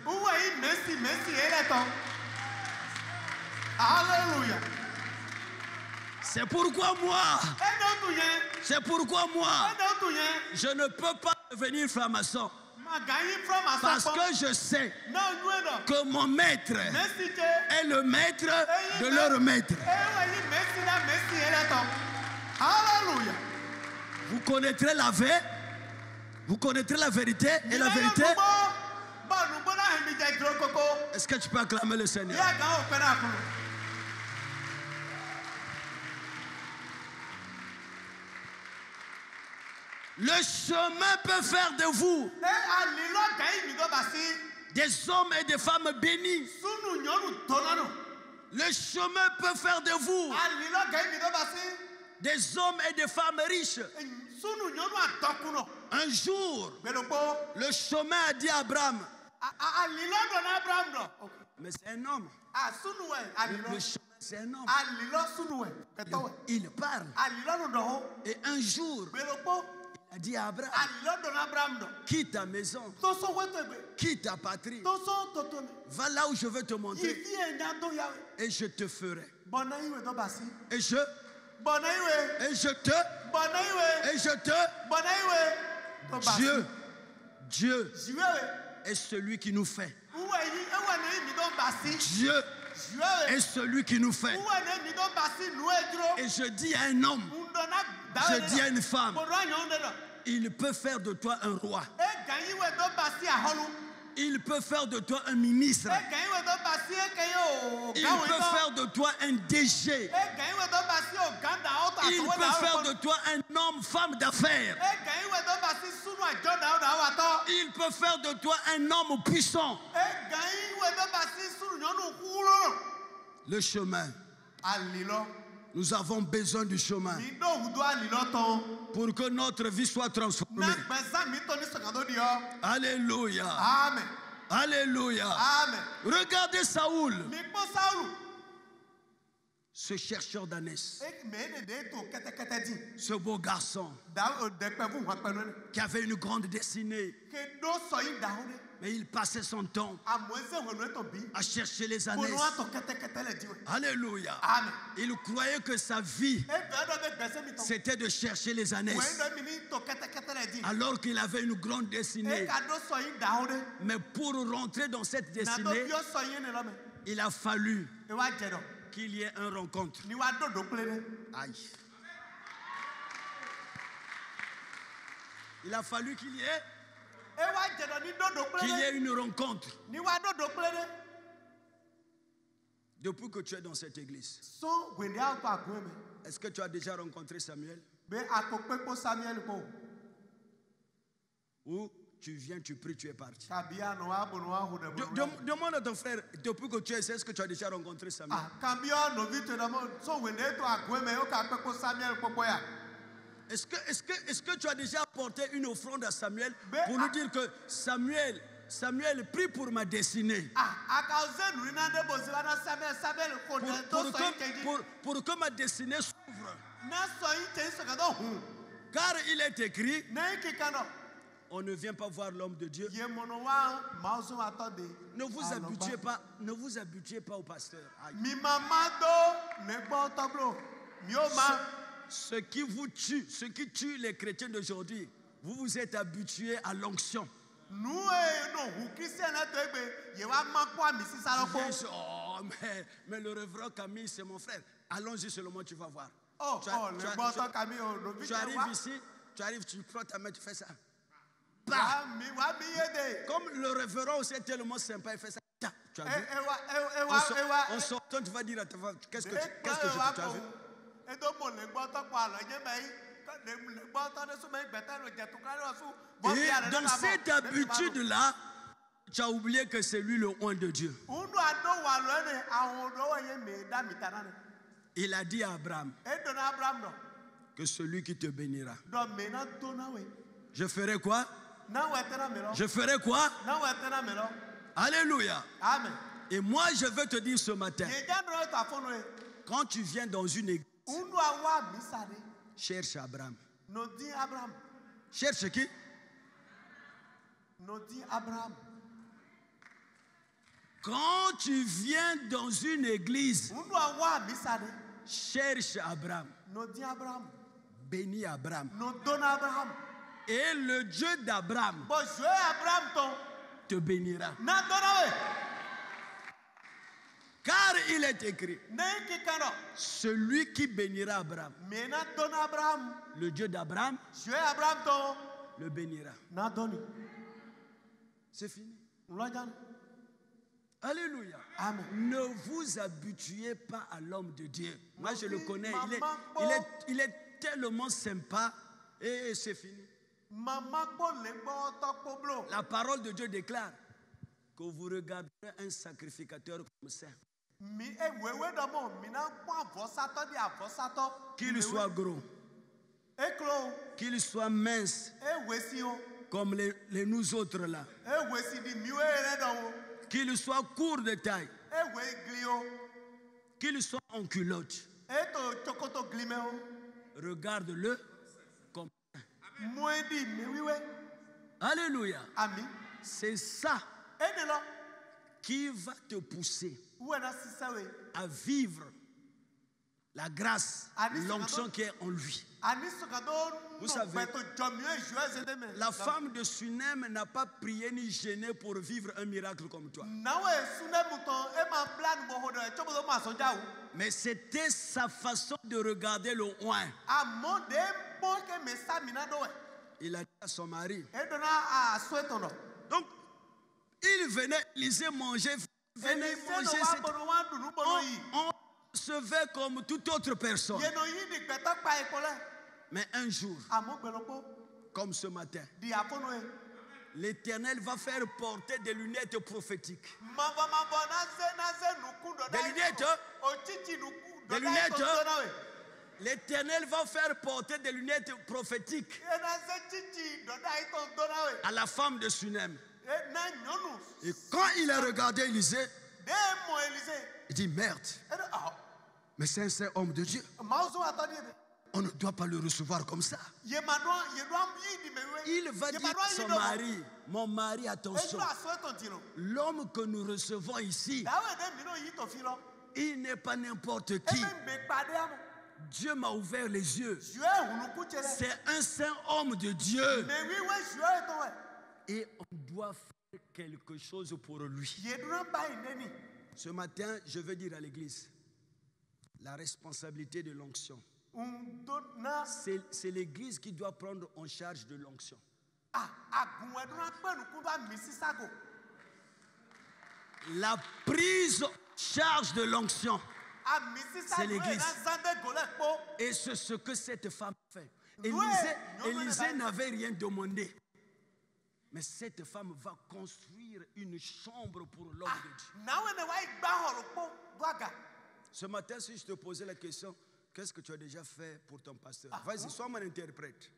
Alléluia. C'est pourquoi moi, je ne peux pas devenir franc-maçon. Parce que je sais que mon maître est le maître de leur maître. Alléluia. Vous connaîtrez la vérité, vous connaîtrez la vérité et la vérité. Est-ce que tu peux acclamer le Seigneur? Le chemin peut faire de vous des hommes et des femmes bénis. Le chemin peut faire de vous des hommes et des femmes riches. Un jour, le chemin a dit à Abraham, mais c'est un homme. Le chemin, c'est un homme. Il parle. Et un jour, il a dit à Abraham, quitte ta maison, quitte ta patrie, va là où je veux te montrer, et je te ferai. Et je te. Dieu est celui qui nous fait. Dieu est celui qui nous fait. Et je dis à un homme, je dis à une femme, il peut faire de toi un roi. Il peut faire de toi un ministre. Il peut faire de toi un DG. Il peut faire de toi un homme, femme d'affaires. Il peut faire de toi un homme puissant. Le chemin. Nous avons besoin du chemin pour que notre vie soit transformée. Alléluia. Amen. Alléluia. Amen. Regardez Saoul. ce chercheur d'ânesse, ce beau garçon qui avait une grande destinée, mais il passait son temps à chercher les ânesses. Alléluia. Il croyait que sa vie, c'était de chercher les ânesses, alors qu'il avait une grande destinée. Mais pour rentrer dans cette destinée, il a fallu qu'il y ait une rencontre. Aïe. Il a fallu qu'il y ait une rencontre. Depuis que tu es dans cette église, est-ce que tu as déjà rencontré Samuel? Ou tu viens, tu pries, tu es parti? Demande à ton frère, depuis que tu es, est-ce que tu as déjà rencontré Samuel? Est-ce que tu as déjà apporté une offrande à Samuel pour lui dire que Samuel, prie pour ma destinée? Pour que ma destinée s'ouvre. Car il est écrit, on ne vient pas voir l'homme de Dieu. Ne vous habituez pas au pasteur. Ce qui tue les chrétiens d'aujourd'hui, vous vous êtes habitués à l'onction. Mais le révérend Camille, c'est mon frère. Allons-y seulement, tu vas voir. Tu arrives ici, tu prends ta main, tu fais ça. Bah. Comme le révérend aussi est tellement sympa, il fait ça. Tu as vu? En sortant, tu vas dire à ta femme, qu'est-ce que tu as vu? Et dans cette habitude-là, tu as oublié que c'est lui le oint de Dieu. Il a dit à Abraham que celui qui te bénira. Je ferai quoi? Je ferai quoi? Alléluia. Amen. Et moi, je veux te dire ce matin, quand tu viens dans une église, cherche Abraham. Cherche qui? Quand tu viens dans une église, cherche Abraham. Bénis Abraham. Et le Dieu d'Abraham te bénira. Car il est écrit, celui qui bénira Abraham, le Dieu d'Abraham, le bénira. C'est fini. Alléluia. Amen. Ne vous habituez pas à l'homme de Dieu. Moi, je le connais. Il est tellement sympa et c'est fini. La parole de Dieu déclare que vous regarderez un sacrificateur comme ça. Qu'il soit gros, qu'il soit mince, comme les nous autres là, qu'il soit court de taille, qu'il soit en culotte, regarde-le comme ça. Alléluia. C'est ça qui va te pousser à vivre la grâce, l'onction qui est en lui. Vous savez, la femme de Sunem n'a pas prié ni gêné pour vivre un miracle comme toi. Mais c'était sa façon de regarder le oint. Il a dit à son mari. Donc, il venait, Élisée mangeait, venait manger. On recevait comme toute autre personne. Mais un jour, comme ce matin, l'Éternel va faire porter des lunettes prophétiques. Des lunettes. L'Éternel va faire porter des lunettes prophétiques à la femme de Sunem. Et quand il a regardé Élisée, il dit merde. Mais c'est un saint homme de Dieu. On ne doit pas le recevoir comme ça. Il va dire à son mari, mon mari, attention, l'homme que nous recevons ici, il n'est pas n'importe qui. Dieu m'a ouvert les yeux. C'est un saint homme de Dieu. Et on doit faire quelque chose pour lui. Ce matin, je veux dire à l'église, la responsabilité de l'onction. C'est l'église qui doit prendre en charge de l'onction. La prise en charge de l'onction, c'est l'église. Et c'est ce que cette femme fait. Élisée n'avait rien demandé. Mais cette femme va construire une chambre pour l'homme de Dieu. Ce matin, si je te posais la question, qu'est-ce que tu as déjà fait pour ton pasteur? Vas-y, sois mon interprète.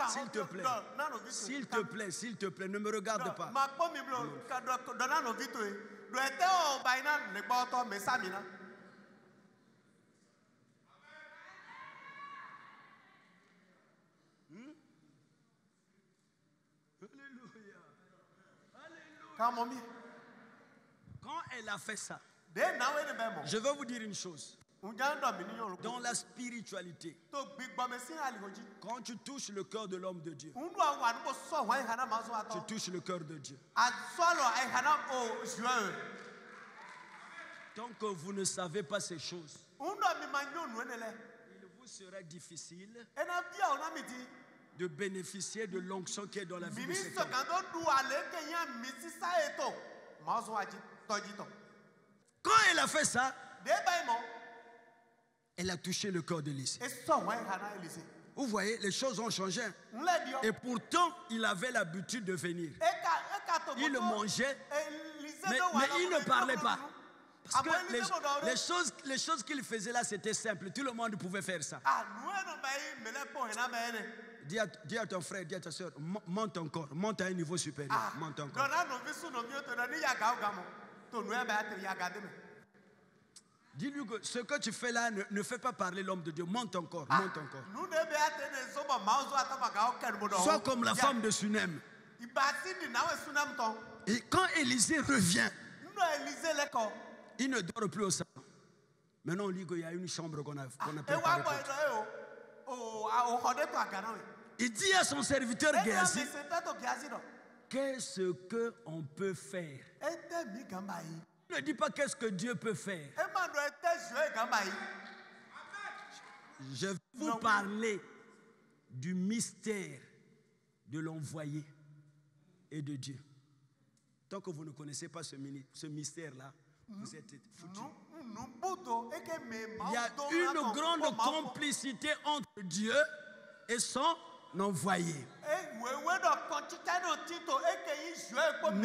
S'il te plaît. S'il te plaît, s'il te plaît, ne me regarde pas. Alléluia. Quand elle a fait ça, je veux vous dire une chose. Dans la spiritualité, quand tu touches le cœur de l'homme de Dieu, tu touches le cœur de Dieu. Tant que vous ne savez pas ces choses, il vous sera difficile de bénéficier de l'onction qui est dans la vie de cet homme. Quand elle a fait ça, elle a touché le cœur d'Élisée. Vous voyez, les choses ont changé. Et pourtant, il avait l'habitude de venir. Il mangeait, mais il ne parlait pas. Parce que les choses qu'il faisait là, c'était simple. Tout le monde pouvait faire ça. Dis à ton frère, dis à ta soeur, monte encore, monte à un niveau supérieur. Monte encore. Dis-lui que ce que tu fais là ne fait pas parler l'homme de Dieu. Monte encore, monte encore. Sois comme la femme de Sunem. Et quand Élisée revient, il ne dort plus au salon. Maintenant, on dit qu'il y a une chambre qu'on a préparée. Il dit à son serviteur Géasi, qu'est-ce qu'on peut faire? Ne dis pas qu'est-ce que Dieu peut faire. Je vais vous parler du mystère de l'envoyé et de Dieu. Tant que vous ne connaissez pas ce mystère-là, vous êtes foutus. Il y a une grande complicité entre Dieu et son envoyé.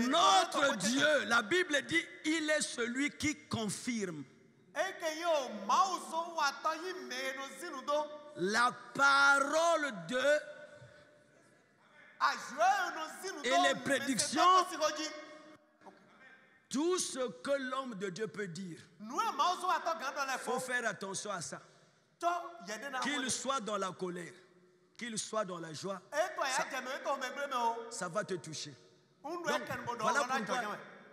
Notre Dieu, la Bible dit, il est celui qui confirme. La parole de et les prédictions, tout ce que l'homme de Dieu peut dire, il faut faire attention à ça. Qu'il soit dans la colère, qu'il soit dans la joie, ça va te toucher. Donc, voilà pourquoi il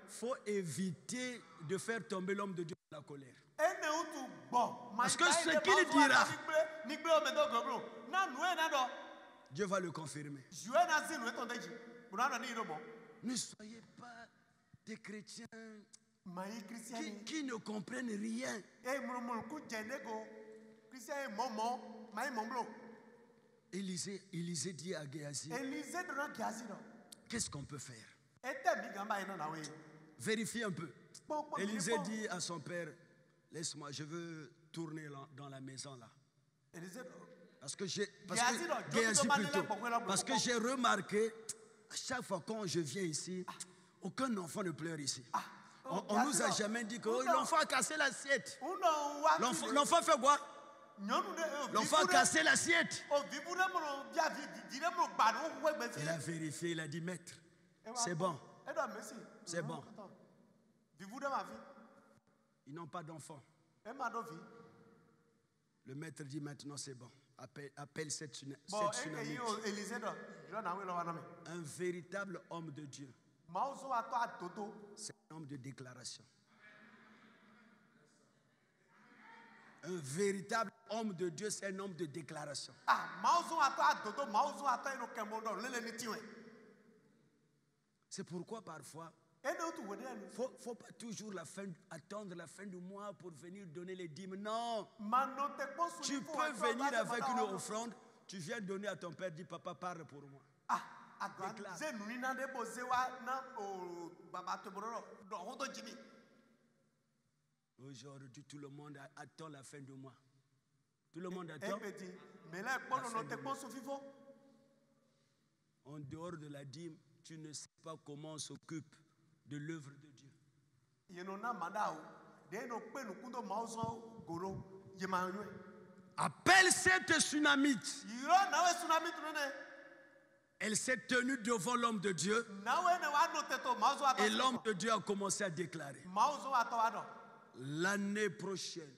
faut éviter de faire tomber l'homme de Dieu dans la colère. Parce que ce qu'il dira, Dieu va le confirmer. Ne soyez pas des chrétiens qui ne comprennent rien. Élisée dit à Géasi, qu'est-ce qu'on peut faire? Vérifie un peu. Élisée dit à son père, laisse-moi, je veux tourner dans la maison là. Parce que j'ai remarqué, à chaque fois quand je viens ici, aucun enfant ne pleure ici. On nous a jamais dit que l'enfant a cassé l'assiette. L'enfant fait quoi? L'enfant a cassé l'assiette. Il a vérifié, il a dit, maître, c'est bon. C'est bon. Ils n'ont pas d'enfant. Le maître dit maintenant c'est bon. Appelle cette tsunami. Un véritable homme de Dieu. C'est un homme de déclaration. Un véritable homme de Dieu, c'est un homme de déclaration. C'est pourquoi parfois, il ne faut pas toujours attendre la fin du mois pour venir donner les dîmes. Non. Tu peux venir avec une offrande. Tu viens donner à ton père, dis papa, parle pour moi. Aujourd'hui, tout le monde attend la fin du mois. Tout le monde attend. En dehors de la dîme, tu ne sais pas comment on s'occupe de l'œuvre de Dieu. Appelle cette tsunamite. Elle s'est tenue devant l'homme de Dieu. Et l'homme de Dieu a commencé à déclarer. L'année prochaine,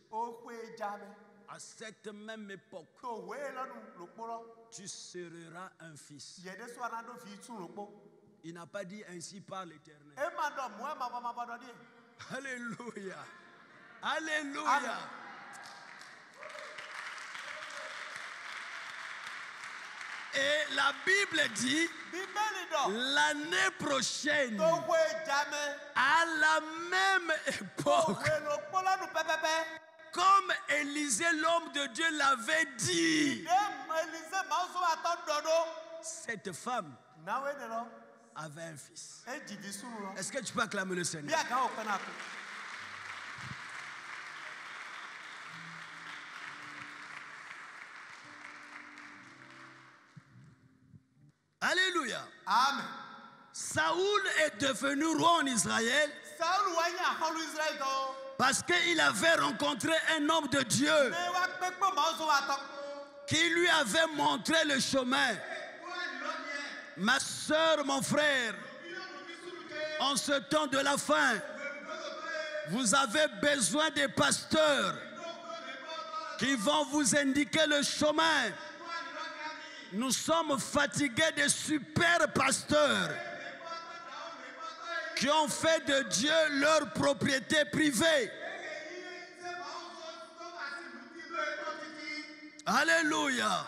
à cette même époque, tu seras un fils. Il n'a pas dit ainsi par l'Éternel. Alléluia. Alléluia. Amen. Et la Bible dit, l'année prochaine, à la même époque, comme Élisée, l'homme de Dieu, l'avait dit, cette femme avait un fils. Est-ce que tu peux acclamer le Seigneur? Alléluia. Amen. Saoul est devenu roi en Israël parce qu'il avait rencontré un homme de Dieu qui lui avait montré le chemin. Ma soeur, mon frère, en ce temps de la fin, vous avez besoin des pasteurs qui vont vous indiquer le chemin. Nous sommes fatigués des super pasteurs qui ont fait de Dieu leur propriété privée. Alléluia.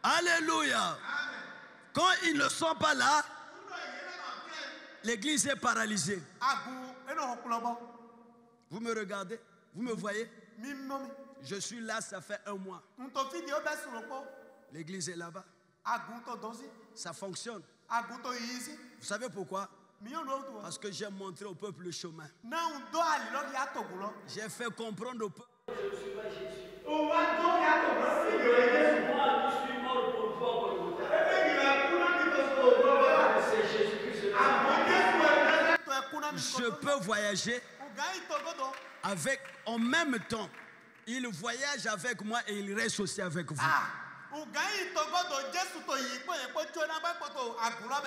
Alléluia. Quand ils ne sont pas là, l'église est paralysée. Vous me regardez? Vous me voyez? Je suis là, ça fait un mois. L'église est là-bas. Ça fonctionne. Vous savez pourquoi? Parce que j'ai montré au peuple le chemin. J'ai fait comprendre au peuple. Je ne suis pas Jésus. Je peux voyager avec en même temps. Il voyage avec moi et il reste aussi avec vous.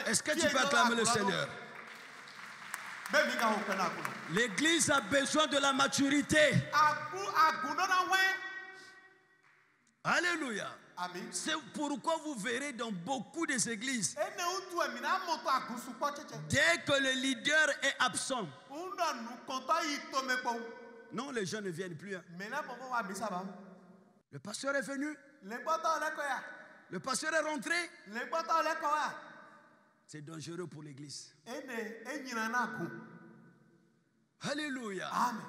Est-ce que tu peux acclamer le Seigneur? L'église a besoin de la maturité. Alléluia. C'est pourquoi vous verrez dans beaucoup des églises, dès que le leader est absent, non, les gens ne viennent plus. Hein. Le pasteur est venu. Le pasteur est rentré. C'est dangereux pour l'église. Alléluia. Amen.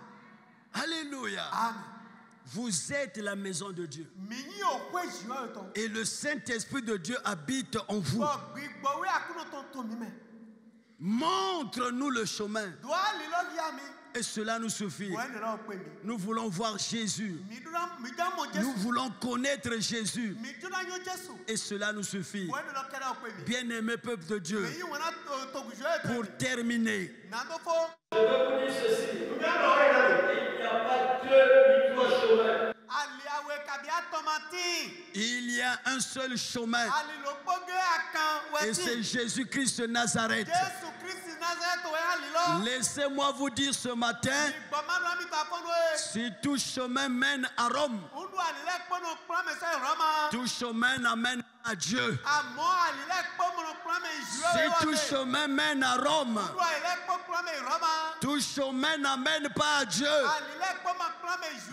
Alléluia. Amen. Vous êtes la maison de Dieu. Et le Saint-Esprit de Dieu habite en vous. Montre-nous le chemin. Et cela nous suffit. Nous voulons voir Jésus. Nous voulons connaître Jésus. Et cela nous suffit. Bien-aimé peuple de Dieu, pour terminer, je veux vous dire ceci. Il n'y a pas deux ni trois chemins. Il y a un seul chemin. Et c'est Jésus-Christ de Nazareth. Laissez-moi vous dire ce matin, si tout chemin mène à Rome, Tout chemin n'amène pas à Dieu. Si tout chemin mène à Rome, tout chemin n'amène pas à Dieu.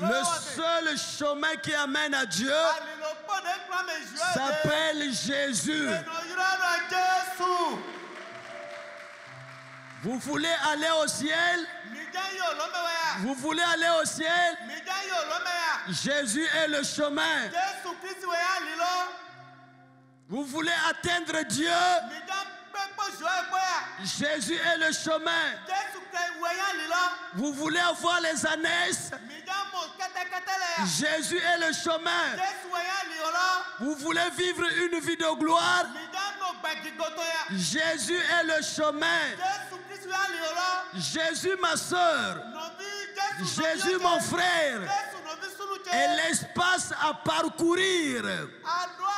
Le seul chemin qui amène à Dieu s'appelle Jésus. Vous voulez aller au ciel? Vous voulez aller au ciel? Jésus est le chemin. Vous voulez atteindre Dieu? Jésus est le chemin. Vous voulez avoir les ânesses? Jésus est le chemin. Vous voulez vivre une vie de gloire? Jésus est le chemin. Jésus ma soeur. Jésus mon frère. Et l'espace à parcourir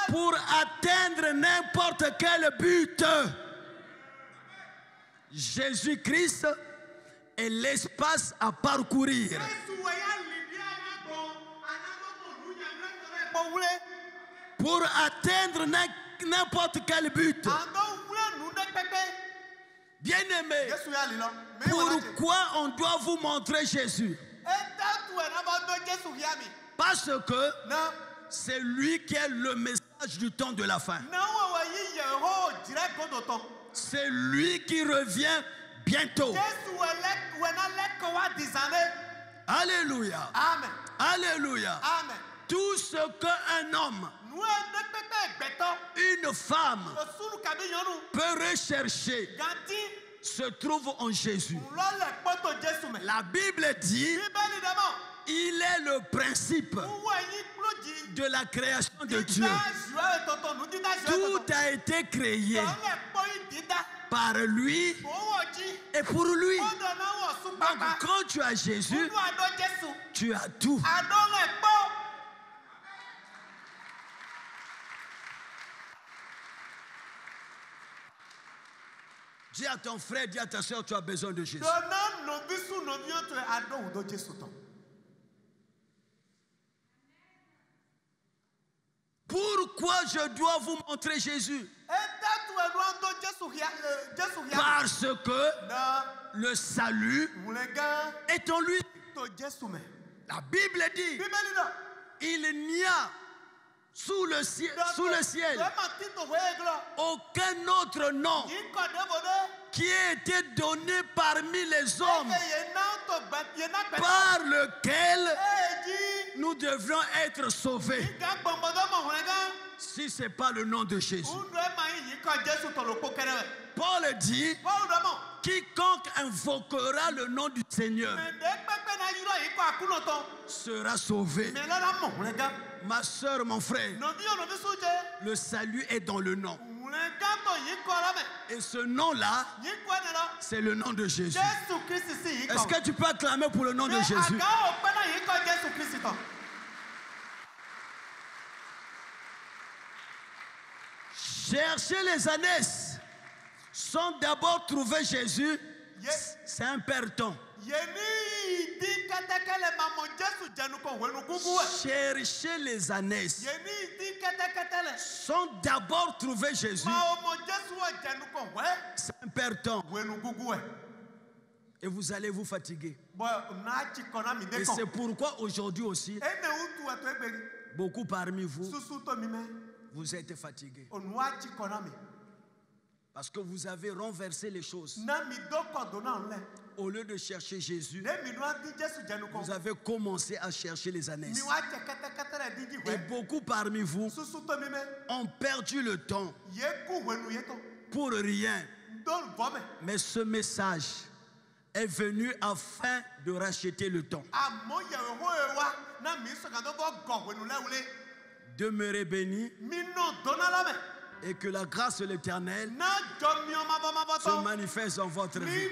pour atteindre n'importe quel but. Jésus-Christ est l'espace à parcourir. Pour atteindre n'importe quel but. Bien-aimé, pourquoi on doit vous montrer Jésus? Parce que c'est lui qui est le message du temps de la fin. C'est lui qui revient bientôt. Alléluia. Amen. Alléluia. Amen. Tout ce qu'un homme, une femme peut rechercher se trouve en Jésus. La Bible dit, il est le principe de la création de Dieu. Tout a été créé par lui et pour lui. Donc quand tu as Jésus, tu as tout. Dis à ton frère, dis à ta soeur, tu as besoin de Jésus. Pourquoi je dois vous montrer Jésus? Parce que le salut est en lui. La Bible dit, il n'y a sous le ciel aucun autre nom qui a été donné parmi les hommes par lequel nous devrons être sauvés. Si ce n'est pas le nom de Jésus. Paul dit, quiconque invoquera le nom du Seigneur sera sauvé. Ma soeur, mon frère, le salut est dans le nom. Et ce nom-là, c'est le nom de Jésus. Est-ce que tu peux acclamer pour le nom de Jésus? Chercher les ânesses sans d'abord trouver Jésus, c'est un perdant. Chercher les ânesses sans d'abord trouver Jésus, c'est un perdant. Et vous allez vous fatiguer. Et c'est pourquoi aujourd'hui aussi, beaucoup parmi vous, vous êtes fatigués. Parce que vous avez renversé les choses. Au lieu de chercher Jésus, vous avez commencé à chercher les ânesses. Et beaucoup parmi vous ont perdu le temps pour rien. Mais ce message est venu afin de racheter le temps. Demeurez bénis et que la grâce de l'Éternel se manifeste dans votre vie.